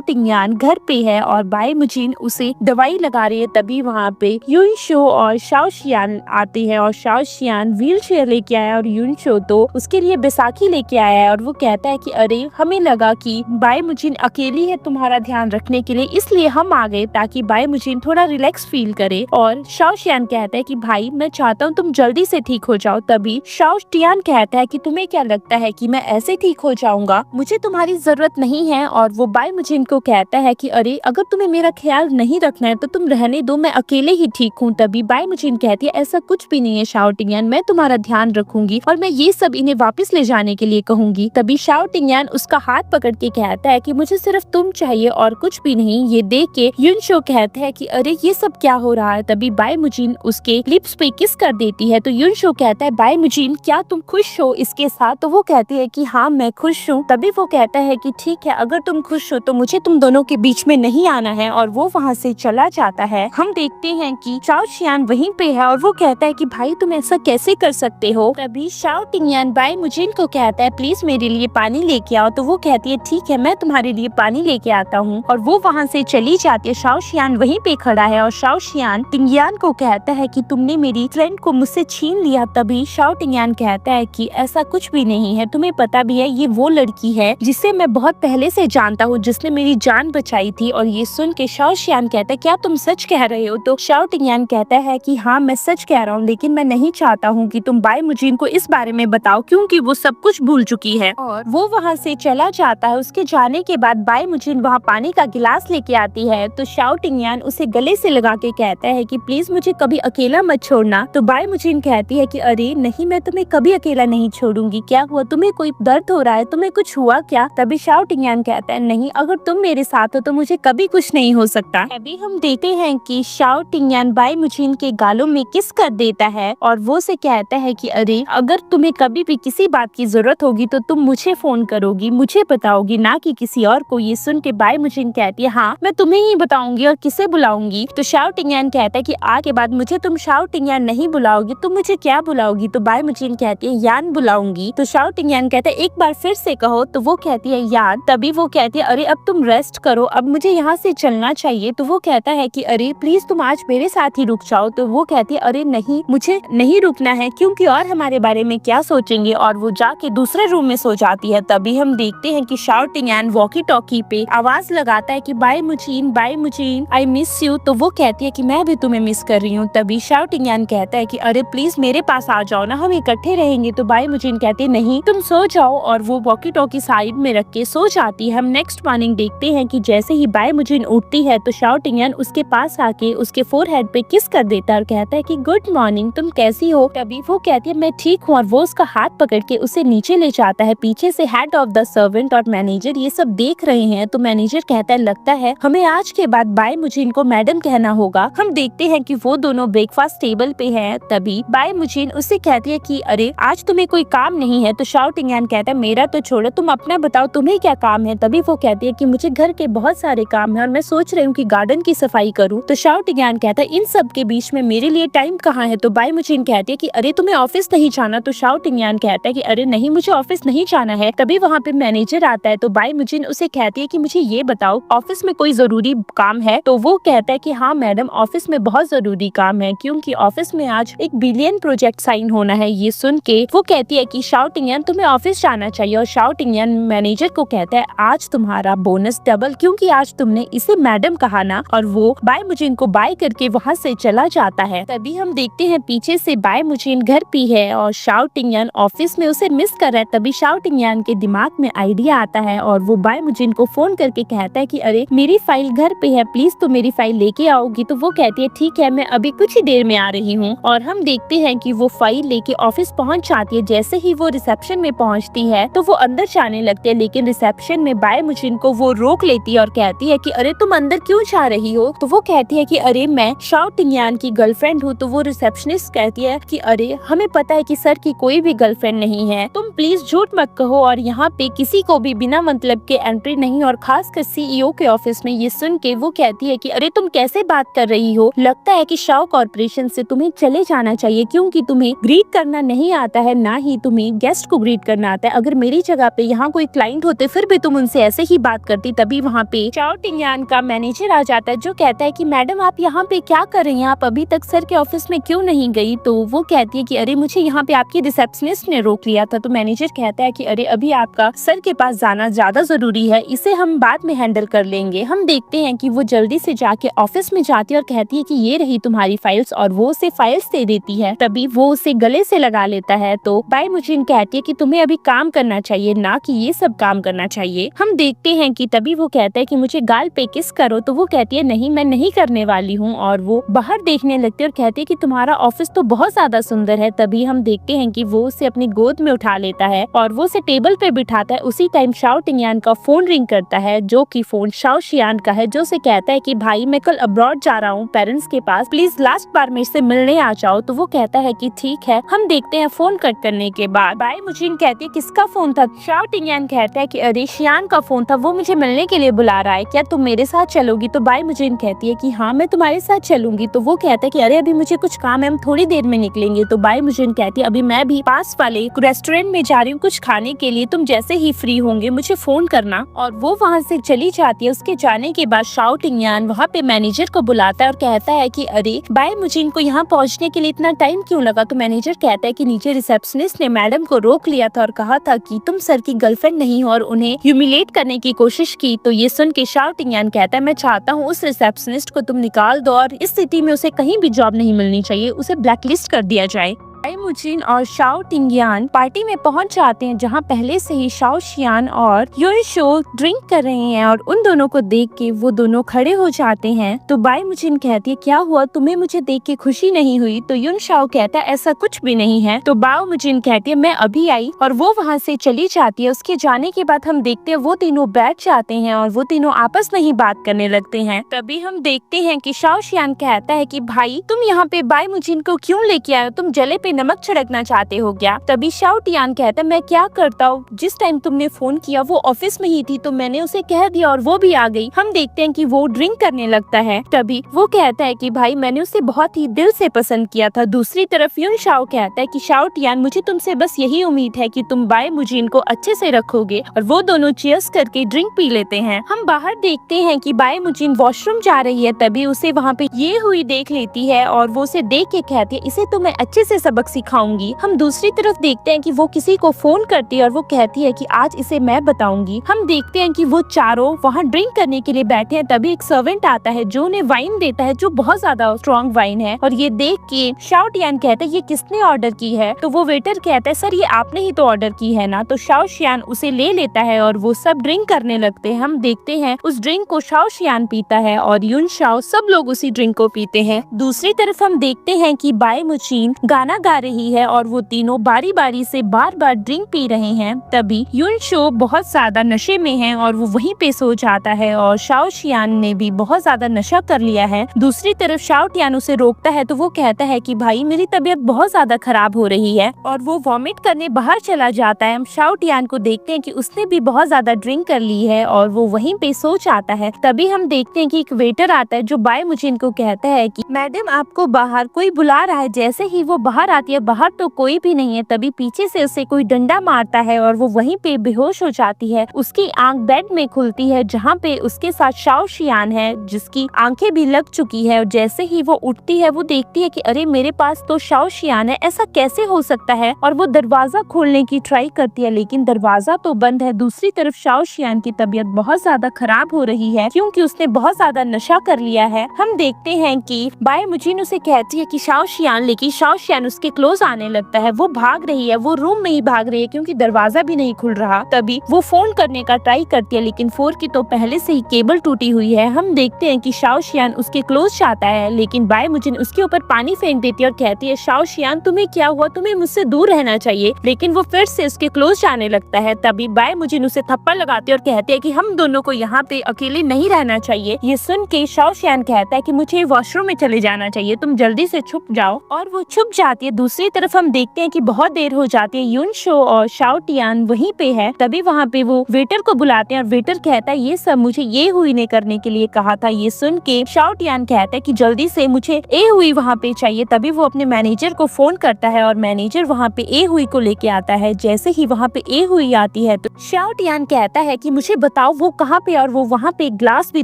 टिंगयान घर पे है और बाई मुजिन उसे दवाई लगा रही है। तभी वहाँ पे युनशो और शाओ शियान आते हैं और शाओ शियान व्हील चेयर लेके आया और युनशो तो उसके लिए बैसाखी लेके आया है। और वो कहता है कि अरे हमें लगा कि बाई मुजिन अकेली है तुम्हारा ध्यान रखने के लिए, इसलिए हम आ गए ताकि बाई मुजिन थोड़ा रिलैक्स फील करे। और शाओ शियान कहता है कि भाई मैं चाहता हूँ तुम जल्दी से ठीक हो जाओ। तभी शाओ टियान कहता है कि तुम्हें क्या लगता है कि मैं ऐसे ठीक हो जाऊंगा, मुझे तुम्हारी जरूरत नहीं है। और वो बाई मुजिन को कहता है कि अरे अगर तुम्हें मेरा ख्याल नहीं रखना है तो तुम रहने दो, मैं अकेले ही ठीक हूँ। तभी बाई मुजिन कहती है ऐसा कुछ भी नहीं है शाओ टियान, मैं तुम्हारा ध्यान रखूंगी और मैं ये सब इन्हें वापस ले जाने के लिए कहूंगी। तभी शाओ टियान उसका हाथ पकड़ के कहता है कि मुझे सिर्फ तुम चाहिए और कुछ भी नहीं। ये देख के युनशो कहता है कि अरे ये सब क्या हो रहा है। तभी बाई मुजिन उसके लिप्स पे किस कर देती है। तो युनशो कहता है बाई मुजिन क्या तुम खुश हो इसके साथ। तो वो कहती है कि हाँ मैं खुश हूँ। तभी वो कहता है कि ठीक है अगर तुम खुश हो तो मुझे तुम दोनों के बीच में नहीं आना है। और वो वहाँ से चला जाता है। हम देखते हैं कि शाओ शियान वहीं पे है और वो कहता है कि भाई तुम ऐसा कैसे कर सकते हो। तभी शाओ टियान बाई मुजिन को कहता है प्लीज मेरे लिए पानी लेके आओ। तो वो कहती है ठीक है, मैं तुम्हारे लिए पानी लेके आता हूँ, और वो वहाँ से चली जाती है। शाओ शियान वहीं पे खड़ा है और शाओ शियान टिंगियान को कहता है कि तुमने मेरी फ्रेंड को मुझसे छीन लिया। तभी शाओ टिंगियान कहता है कि ऐसा कुछ भी नहीं है, तुम्हें पता भी है ये वो लड़की है जिसे मैं बहुत पहले से जानता हूँ, जिसने मेरी जान बचाई थी। और ये सुन के शाओ शियान कहता है क्या तुम सच कह रहे हो? तो शाओ टिंगियान कहता है कि हाँ मैं सच कह रहा हूँ, लेकिन मैं नहीं चाहता हूँ कि तुम बाई मुजीन को इस बारे में बताओ, क्योंकि वो सब कुछ भूल चुकी है। और वो वहाँ से चला जाता है। उसके जाने के बाद बाई मुजीन वहाँ पानी का गिलास लेके आती है। तो शाओ टिंगियान उसे गले से लगा के कहता है कि प्लीज मुझे कभी अकेला मत छोड़ना। तो बाई मुजीन कहती है कि अरे नहीं, मैं तुम्हें कभी अकेला नहीं छोड़ूंगी। क्या हुआ, तुम्हें कोई दर्द हो रहा है, तुम्हें कुछ हुआ क्या? तभी शाओ टिंगियान कहता है नहीं, अगर तुम मेरे साथ हो तो मुझे कभी कुछ नहीं हो सकता। अभी हम देखते हैं कि शाओ टिंगियान बाई मुजीन के गालों में किस कर देता है और वो से कहता है कि अरे अगर तुम्हें कभी भी किसी बात की जरूरत होगी तो तुम मुझे फोन करोगी, मुझे बताओगी, ना कि किसी और को। ये सुन के बाई मुजीन कहती है हाँ मैं तुम्हें ही बताऊंगी, और किसे बुलाऊंगी? तो शाओ टिंगियान कहता है कि आज के बाद मुझे तुम शाओ टिंगियान नहीं बुलाओगी, तुम मुझे क्या बुलाओगी? तो बाई मुजीन कहती है यान बुलाऊंगी। तो शाओ टिंगियान कहता है एक बार फिर से कहो। तो वो कहती है यान। तभी वो कहती है अरे अब तुम रेस्ट करो, अब मुझे यहाँ से चलना चाहिए। तो वो कहता है कि अरे प्लीज तुम आज मेरे साथ ही रुक जाओ। तो वो कहती है अरे नहीं, मुझे नहीं रुकना है, क्योंकि और हमारे बारे में क्या सोचेंगे। और वो जाके दूसरे रूम में सो जाती है। तभी हम देखते हैं कि शाओ टिंगियान वॉकी टॉकी पे आवाज लगाता है कि बाई मुजीन आई मिस यू। तो वो कहती है कि मैं भी तुम्हें मिस कर रही हूँ। तभी शाओ टिंगियान कहता है कि अरे प्लीज मेरे पास आ जाओ ना, हम इकट्ठे रहेंगे। तो बाई मुजीन कहती है नहीं तुम सो जाओ, और वो वॉकी टॉकी साइड में रख के सो जाती है। हम नेक्स्ट मॉर्निंग देखते हैं कि जैसे ही बाई मुजीन उठती है तो शाओ टिंगियान उसके पास आके उसके फोरहेड पे किस कर देता है और कहता है कि गुड मॉर्निंग, तुम कैसी हो? तभी वो कहती है मैं ठीक हूँ, और वो उसका हाथ पकड़ के उसे नीचे ले जाता है। पीछे से हेड ऑफ द सर्वेंट और मैनेजर ये सब देख रहे हैं। तो मैनेजर कहता है लगता है हमें आज के बाद बाई मुजीन को मैडम कहना होगा। हम देखते हैं कि वो दोनों ब्रेकफास्ट टेबल पे हैं। तभी बाई मुजीन उससे कहती है कि अरे आज तुम्हें कोई काम नहीं है? तो शाओ टिंगियान कहता है मेरा तो छोड़ो, तुम अपना बताओ तुम्हें क्या काम है? तभी वो कहती है कि मुझे घर के बहुत सारे काम है और मैं सोच रही हूँ कि गार्डन की सफाई करूँ। तो शाओ टिंगियान कहता है इन सब के बीच में मेरे लिए टाइम कहाँ है? तो बाई मुजीन कहती है कि अरे तुम्हें ऑफिस नहीं जाना? तो शाओ टिंगियान कहता है कि अरे नहीं मुझे ऑफिस नहीं जाना है। तभी वहाँ पे मैनेजर आता है। तो बाई मुजीन उसे कहती है कि मुझे ये बताओ ऑफिस में कोई जरूरी काम है? तो वो कहता है कि हाँ मैडम ऑफिस में बहुत जरूरी काम है, क्योंकि ऑफिस में आज एक बिलियन प्रोजेक्ट साइन होना है। ये सुन के वो कहती है कि शाओ टिंगियान तुम्हें ऑफिस जाना चाहिए। और शाओ टिंगियान मैनेजर को कहता है आज तुम्हारा बोनस डबल, क्योंकि आज तुमने इसे मैडम कहा ना। और वो बाई मुजीन को बाय करके वहाँ से चला जाता है। तभी हम देखते हैं पीछे से बाई मुजीन घर पे है और शाओ टिंगियान ऑफिस में उसे मिस कर रहा है। तभी शाओ टिंगियान के दिमाग में आइडिया आता है और वो बाई मुजीन को फोन करके कहता है कि अरे मेरी फाइल घर पे है, प्लीज तुम मेरी फाइल लेके आओगी? तो वो कहती है ठीक है, मैं अभी कुछ ही देर में आ रही हूँ। और हम देखते हैं कि वो फाइल लेके ऑफिस पहुँच जाती है। जैसे ही वो रिसेप्शन में पहुँचती है तो वो अंदर जाने लगती है, लेकिन रिसेप्शन में बाई मुजीन को वो रोक लेती है और कहती है कि अरे तुम अंदर क्यों जा रही हो? तो वो कहती है कि अरे मैं शाओ टिंगियान की गर्लफ्रेंड हूँ। तो वो रिसेप्शनिस्ट कहती है कि अरे हमें पता है कि सर की कोई भी गर्लफ्रेंड नहीं है, तुम प्लीज झूठ मत कहो, और यहाँ पे किसी को भी बिना मतलब के एंट्री नहीं, और खासकर सीईओ के ऑफिस में। ये सुन के वो कहती है कि अरे तुम कैसे बात कर रही हो? लगता है कि शाओ कॉर्पोरेशन से तुम्हें चले जाना चाहिए, क्योंकि तुम्हें ग्रीट करना नहीं आता है, ना ही तुम्हें गेस्ट को ग्रीट करना आता है। अगर मेरी जगह पे यहाँ कोई क्लाइंट होते फिर भी तुम उनसे ऐसे ही बात करती। तभी वहाँ पे शाओ टिंगियान का मैनेजर आ जाता है जो कहता है कि मैडम आप यहाँ पे क्या कर रही हैं? आप अभी तक सर के ऑफिस में क्यों नहीं गई? तो वो कहती है कि अरे मुझे यहाँ पे आपकी रिसेप्शनिस्ट ने रोक लिया था। तो मैनेजर कहता है कि अरे अभी आपका सर के पास जाना ज्यादा जरूरी है, इसे हम बाद में हैंडल कर लेंगे। हम देखते हैं कि वो जल्दी से जाके ऑफिस में जाती है और कहती है कि ये रही तुम्हारी फाइल्स, और वो उसे फाइल्स दे देती है। तभी वो उसे गले से लगा लेता है। तो बाई मुजीन कहती है कि तुम्हें अभी काम करना चाहिए, ना कि ये सब काम करना चाहिए। हम देखते हैं कि तभी वो कहता है कि मुझे गाल पे किस करो। तो वो कहती है नहीं मैं नहीं करने वाली हूँ, और वो बाहर देखने लगती है और कहती है कि तुम्हारा ऑफिस तो बहुत ज्यादा सुंदर है। तभी हम देखते हैं कि वो उसे अपनी गोद में उठा लेता है और वो उसे टेबल पे बिठाता है। उसी टाइम शाओ टिंगियान का फोन रिंग करता है, जो कि फोन शाओ शियान का है, जो उसे कहता है कि भाई मैं कल अब्रॉड जा रहा हूँ पेरेंट्स के पास, प्लीज लास्ट बार मेरे से मिलने आ जाओ। तो वो कहता है कि ठीक है। हम देखते हैं फोन कट करने के बाद बाई मुजीन कहती है किसका फोन था? शाओ टिंगियान कहता है कि अरे शियान का फोन था, वो मुझे मिलने के लिए बुला रहा है, क्या तुम मेरे साथ चलोगी? तो बाई मुजीन कहती है कि हाँ मैं तुम्हारे साथ चलूंगी। तो वो कहता है कि अरे अभी मुझे कुछ काम है, हम थोड़ी देर में निकलेंगे। तो बाई मुजीन कहती है अभी मैं भी पास वाले रेस्टोरेंट में जा रही हूँ, कुछ कुछ खाने के लिए, तुम जैसे ही फ्री होंगे मुझे फोन करना। और वो वहाँ से चली जाती है। उसके जाने के बाद शाओ टिंगयान वहाँ पे मैनेजर को बुलाता है और कहता है कि अरे बाय मुजिन को यहाँ पहुँचने के लिए इतना टाइम क्यों लगा। तो मैनेजर कहता है कि नीचे रिसेप्शनिस्ट ने मैडम को रोक लिया था और कहा था कि तुम सर की गर्लफ्रेंड नहीं हो और उन्हें ह्यूमिलेट करने की कोशिश की। तो ये सुन के शाओ टिंगयान कहता है मैं चाहता हूँ उस रिसेप्शनिस्ट को तुम निकाल दो और इस सिटी में उसे कहीं भी जॉब नहीं मिलनी चाहिए, उसे ब्लैकलिस्ट कर दिया जाए। बाय मुजिन और शाओ टिंगयान पार्टी में पहुंच जाते हैं जहां पहले से ही शाओ शियान और युन शो ड्रिंक कर रहे हैं और उन दोनों को देख के वो दोनों खड़े हो जाते हैं। तो बाय मुजिन कहती है क्या हुआ, तुम्हें मुझे देख के खुशी नहीं हुई। तो युन शाओ कहता है ऐसा कुछ भी नहीं है। तो बाय मुजिन कहती है मैं अभी आई और वो वहाँ से चली जाती है। उसके जाने के बाद हम देखते हैं वो तीनों बैठ जाते हैं और वो तीनों आपस में ही बात करने लगते हैं। तभी हम देखते हैं कि शाओ शियान कहता है कि भाई तुम यहाँ पे बाय मुजिन को क्यों लेके आए हो, तुम जले पे नमक छिड़कना चाहते हो क्या। तभी शाओ टियान कहता है मैं क्या करता हूँ, जिस टाइम तुमने फोन किया वो ऑफिस में ही थी तो मैंने उसे कह दिया और वो भी आ गई। हम देखते हैं कि वो ड्रिंक करने लगता है। तभी वो कहता है कि भाई मैंने उसे बहुत ही दिल से पसंद किया था। दूसरी तरफ युन शाओ कहता है कि शाओ टियान मुझे तुमसे बस यही उम्मीद है कि तुम बाय मुजिन को अच्छे से रखोगे। और वो दोनों चीयर्स करके ड्रिंक पी लेते हैं। हम बाहर देखते हैं कि बाय मुजिन वॉशरूम जा रही है। तभी उसे वहाँ पे ये हुई देख लेती है और वो उसे देख के कहती है इसे तो मैं अच्छे से सबक सिखाऊंगी। हम दूसरी तरफ देखते हैं कि वो किसी को फोन करती है और वो कहती है कि आज इसे मैं बताऊंगी। हम देखते हैं कि वो चारों वहाँ ड्रिंक करने के लिए बैठे हैं। तभी एक सर्वेंट आता है जो उन्हें वाइन देता है जो बहुत ज्यादा स्ट्रॉन्ग वाइन है। और ये देख के शाओ टियान कहता है ये किसने ऑर्डर की है। तो वो वेटर कहता है सर ये आपने ही तो ऑर्डर की है ना। तो शाओ शियान उसे ले लेता है और वो सब ड्रिंक करने लगते हैं। हम देखते हैं उस ड्रिंक को शाओ शियान पीता है और युन शाओ सब लोग उसी ड्रिंक को पीते हैं। दूसरी तरफ हम देखते हैं कि बाय मुजिन गाना गा रही है और वो तीनों बारी बारी से बार बार ड्रिंक पी रहे हैं। तभी युन शो बहुत ज्यादा नशे में है और वो वहीं पे सो जाता है और शाओ शियान ने भी बहुत ज्यादा नशा कर लिया है। दूसरी तरफ शाओ टियान उसे रोकता है तो वो कहता है कि भाई मेरी तबीयत बहुत ज्यादा खराब हो रही है और वो वॉमिट करने बाहर चला जाता है। हम शाओ टियान को देखते हैं कि उसने भी बहुत ज्यादा ड्रिंक कर ली है और वो वहीं पे सो जाता है। तभी हम देखते हैं कि एक वेटर आता है जो बाय मुजिन को कहता है कि मैडम आपको बाहर कोई बुला रहा है। जैसे ही वो बाहर आती है बाहर तो कोई भी नहीं है। तभी पीछे से उसे कोई डंडा मारता है और वो वहीं पे बेहोश हो जाती है। उसकी आंख बेड में खुलती है जहाँ पे उसके साथ शाओ शियान है जिसकी आंखें भी लग चुकी है। और जैसे ही वो उठती है वो देखती है कि अरे मेरे पास तो शाओ शियान है, ऐसा कैसे हो सकता है। और वो दरवाजा खोलने की ट्राई करती है लेकिन दरवाजा तो बंद है। दूसरी तरफ शाओ शियान की तबीयत बहुत ज्यादा खराब हो रही है क्योंकि उसने बहुत ज्यादा नशा कर लिया है। हम देखते हैं कि बाय मुजिन उसे कहती है कि शाओ शियान, लेकिन शाओ शियान उसके क्लोज आने लगता है। वो भाग रही है, वो रूम में ही भाग रही है क्योंकि दरवाजा भी नहीं खुल रहा। तभी वो फोन करने का ट्राई करती है लेकिन फोन की तो पहले से ही केबल टूटी हुई है। हम देखते हैं कि शाओ शियान उसके क्लोज जाता है लेकिन बाय मुजिन उसके ऊपर पानी फेंक देती है और कहती है शाओ शियान तुम्हें क्या हुआ, तुम्हें मुझसे दूर रहना चाहिए। लेकिन वो फिर से उसके क्लोज जाने लगता है। तभी बाय मुजिन उसे थप्पड़ लगाती है और कहती है कि हम दोनों को यहाँ पे अकेले नहीं रहना चाहिए। ये सुन के शाओ शियान कहता है कि मुझे वॉशरूम में चले जाना चाहिए, तुम जल्दी से छुप जाओ। और वो छुप जाती है। दूसरी तरफ हम देखते हैं कि बहुत देर हो जाती है। युन शो और शाओ टियान वहीं पे है। तभी वहाँ पे वो वेटर को बुलाते हैं और वेटर कहता है ये सब मुझे ये हुई ने करने के लिए कहा था। ये सुन के शाओ टियान कहता है कि जल्दी से मुझे ए हुई वहाँ पे चाहिए। तभी वो अपने मैनेजर को फोन करता है और मैनेजर वहाँ पे ए हुई को लेके आता है। जैसे ही वहाँ पे ए हुई आती है तो शाओ टियान कहता है कि मुझे बताओ वो कहाँ पे, और वो वहाँ पे ग्लास भी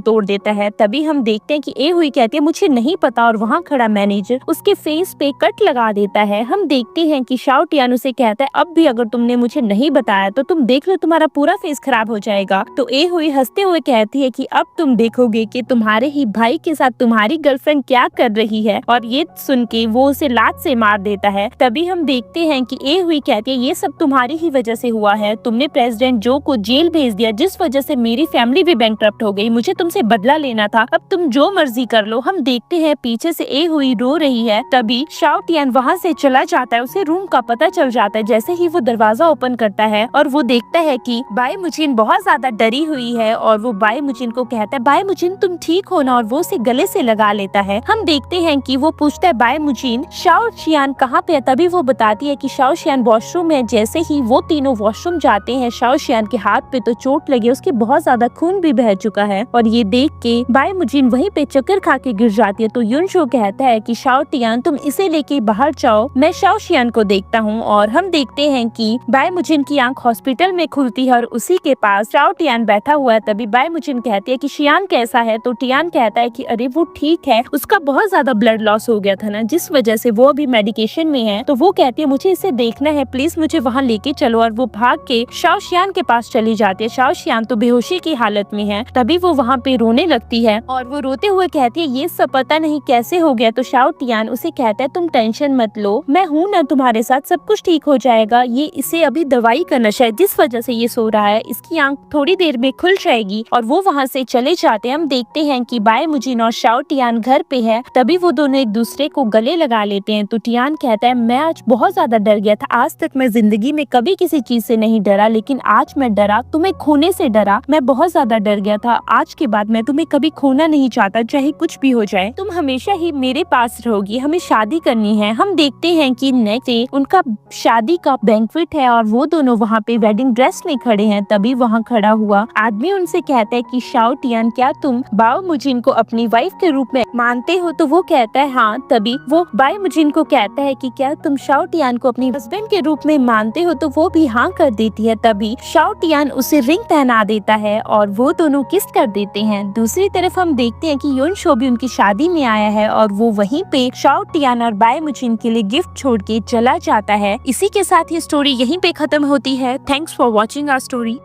तोड़ देता है। तभी हम देखते हैं कि ए हुई कहती है मुझे नहीं पता और वहाँ खड़ा मैनेजर उसके फेस पे कट लगा देता है। हम देखते हैं कि शाओ टियान उसे कहता है अब भी अगर तुमने मुझे नहीं बताया तो तुम देख लो तुम्हारा पूरा फेस खराब हो जाएगा। तो ए हुई हंसते हुए कहती है कि अब तुम देखोगे कि तुम्हारे ही भाई के साथ तुम्हारी गर्लफ्रेंड क्या कर रही है। और ये सुन के वो उसे लात से मार देता है। तभी हम देखते हैं कि ए हुई कहती है ये सब तुम्हारी ही वजह से हुआ है, तुमने प्रेसिडेंट जो को जेल भेज दिया जिस वजह से मेरी फैमिली भी बैंकक्रप्ट हो गई, मुझे तुमसे बदला लेना था, अब तुम जो मर्जी कर लो। हम देखते हैं पीछे से ए हुई रो रही है। तभी शाओ टियान वहाँ से चला जाता है, उसे रूम का पता चल जाता है। जैसे ही वो दरवाजा ओपन करता है और वो देखता है कि बाय मुजिन बहुत ज्यादा डरी हुई है और वो बाय मुजिन को कहता है बाय मुजिन तुम ठीक हो ना, और वो उसे गले से लगा लेता है। हम देखते हैं कि वो पूछता है बाय मुजिन शाओ शियान कहाँ पे है। तभी वो बताती है कि शाओ शियान वॉशरूम में। जैसे ही वो तीनों वॉशरूम जाते हैं शाओ शियान के हाथ पे तो चोट लगी, उसके बहुत ज्यादा खून भी बह चुका है। और ये देख के बाय मुजिन वहीं पे चक्कर खा के गिर जाती है। तो युन शो कहता है कि शाओ टियान तुम इसे लेके बाहर जाओ जाओ, मैं शाओ शियान को देखता हूँ। और हम देखते हैं कि बाय मुजिन की आंख हॉस्पिटल में खुलती है और उसी के पास शाओ टियान बैठा हुआ है। तभी बाय मुजिन कहती है कि शियान कैसा है, तो टियान कहता है कि अरे वो ठीक है, उसका बहुत ज्यादा ब्लड लॉस हो गया था ना, जिस वजह से वो अभी मेडिकेशन में है। तो वो कहती है मुझे इसे देखना है, प्लीज मुझे वहाँ लेके चलो। और वो भाग के शाओ शियान के पास चली जाती है। शाओ शियान तो बेहोशी की हालत में है। तभी वो वहाँ पे रोने लगती है और वो रोते हुए कहती है ये सब पता नहीं कैसे हो गया। तो शाओ टियान उसे कहता है तुम टेंशन मत लो, मैं हूँ ना तुम्हारे साथ, सब कुछ ठीक हो जाएगा। ये इसे अभी दवाई का नशा है जिस वजह से ये सो रहा है, इसकी आंख थोड़ी देर में खुल जाएगी। और वो वहाँ से चले जाते हैं। हम देखते हैं कि बाय मुजिन और शाओ टियान घर पे है। तभी वो दोनों एक दूसरे को गले लगा लेते हैं। तो टियान कहता है मैं आज बहुत ज्यादा डर गया था, आज तक मैं जिंदगी में कभी किसी चीज से नहीं डरा, लेकिन आज मैं डरा, तुम्हें खोने से डरा, मैं बहुत ज्यादा डर गया था। आज के बाद मैं तुम्हें कभी खोना नहीं चाहता, चाहे कुछ भी हो जाए, तुम हमेशा ही मेरे पास रहोगी, हमें शादी करनी है। हम देखते हैं कि नेक्स्ट डे उनका शादी का बैंक्वेट है और वो दोनों वहाँ पे वेडिंग ड्रेस में खड़े हैं। तभी वहाँ खड़ा हुआ आदमी उनसे कहता है कि शाओ टियान क्या तुम बाओ मुजिन को अपनी वाइफ के रूप में मानते हो? तो वो कहता है हाँ। तभी वो बाय मुजिन को कहता है कि क्या तुम शाओ टियान को अपनी हस्बैंड के रूप में मानते हो? तो वो भी हाँ कर देती है। तभी शाओ टियान उसे रिंग पहना देता है और वो दोनों किस कर देते हैं। दूसरी तरफ हम देखते हैं कि योन शो भी उनकी शादी में आया है और वो वहीं पे शाओ टियान और बाय मुजिन के लिए गिफ्ट छोड़ के चला जाता है। इसी के साथ ये स्टोरी यहीं पे खत्म होती है। Thanks for watching our story.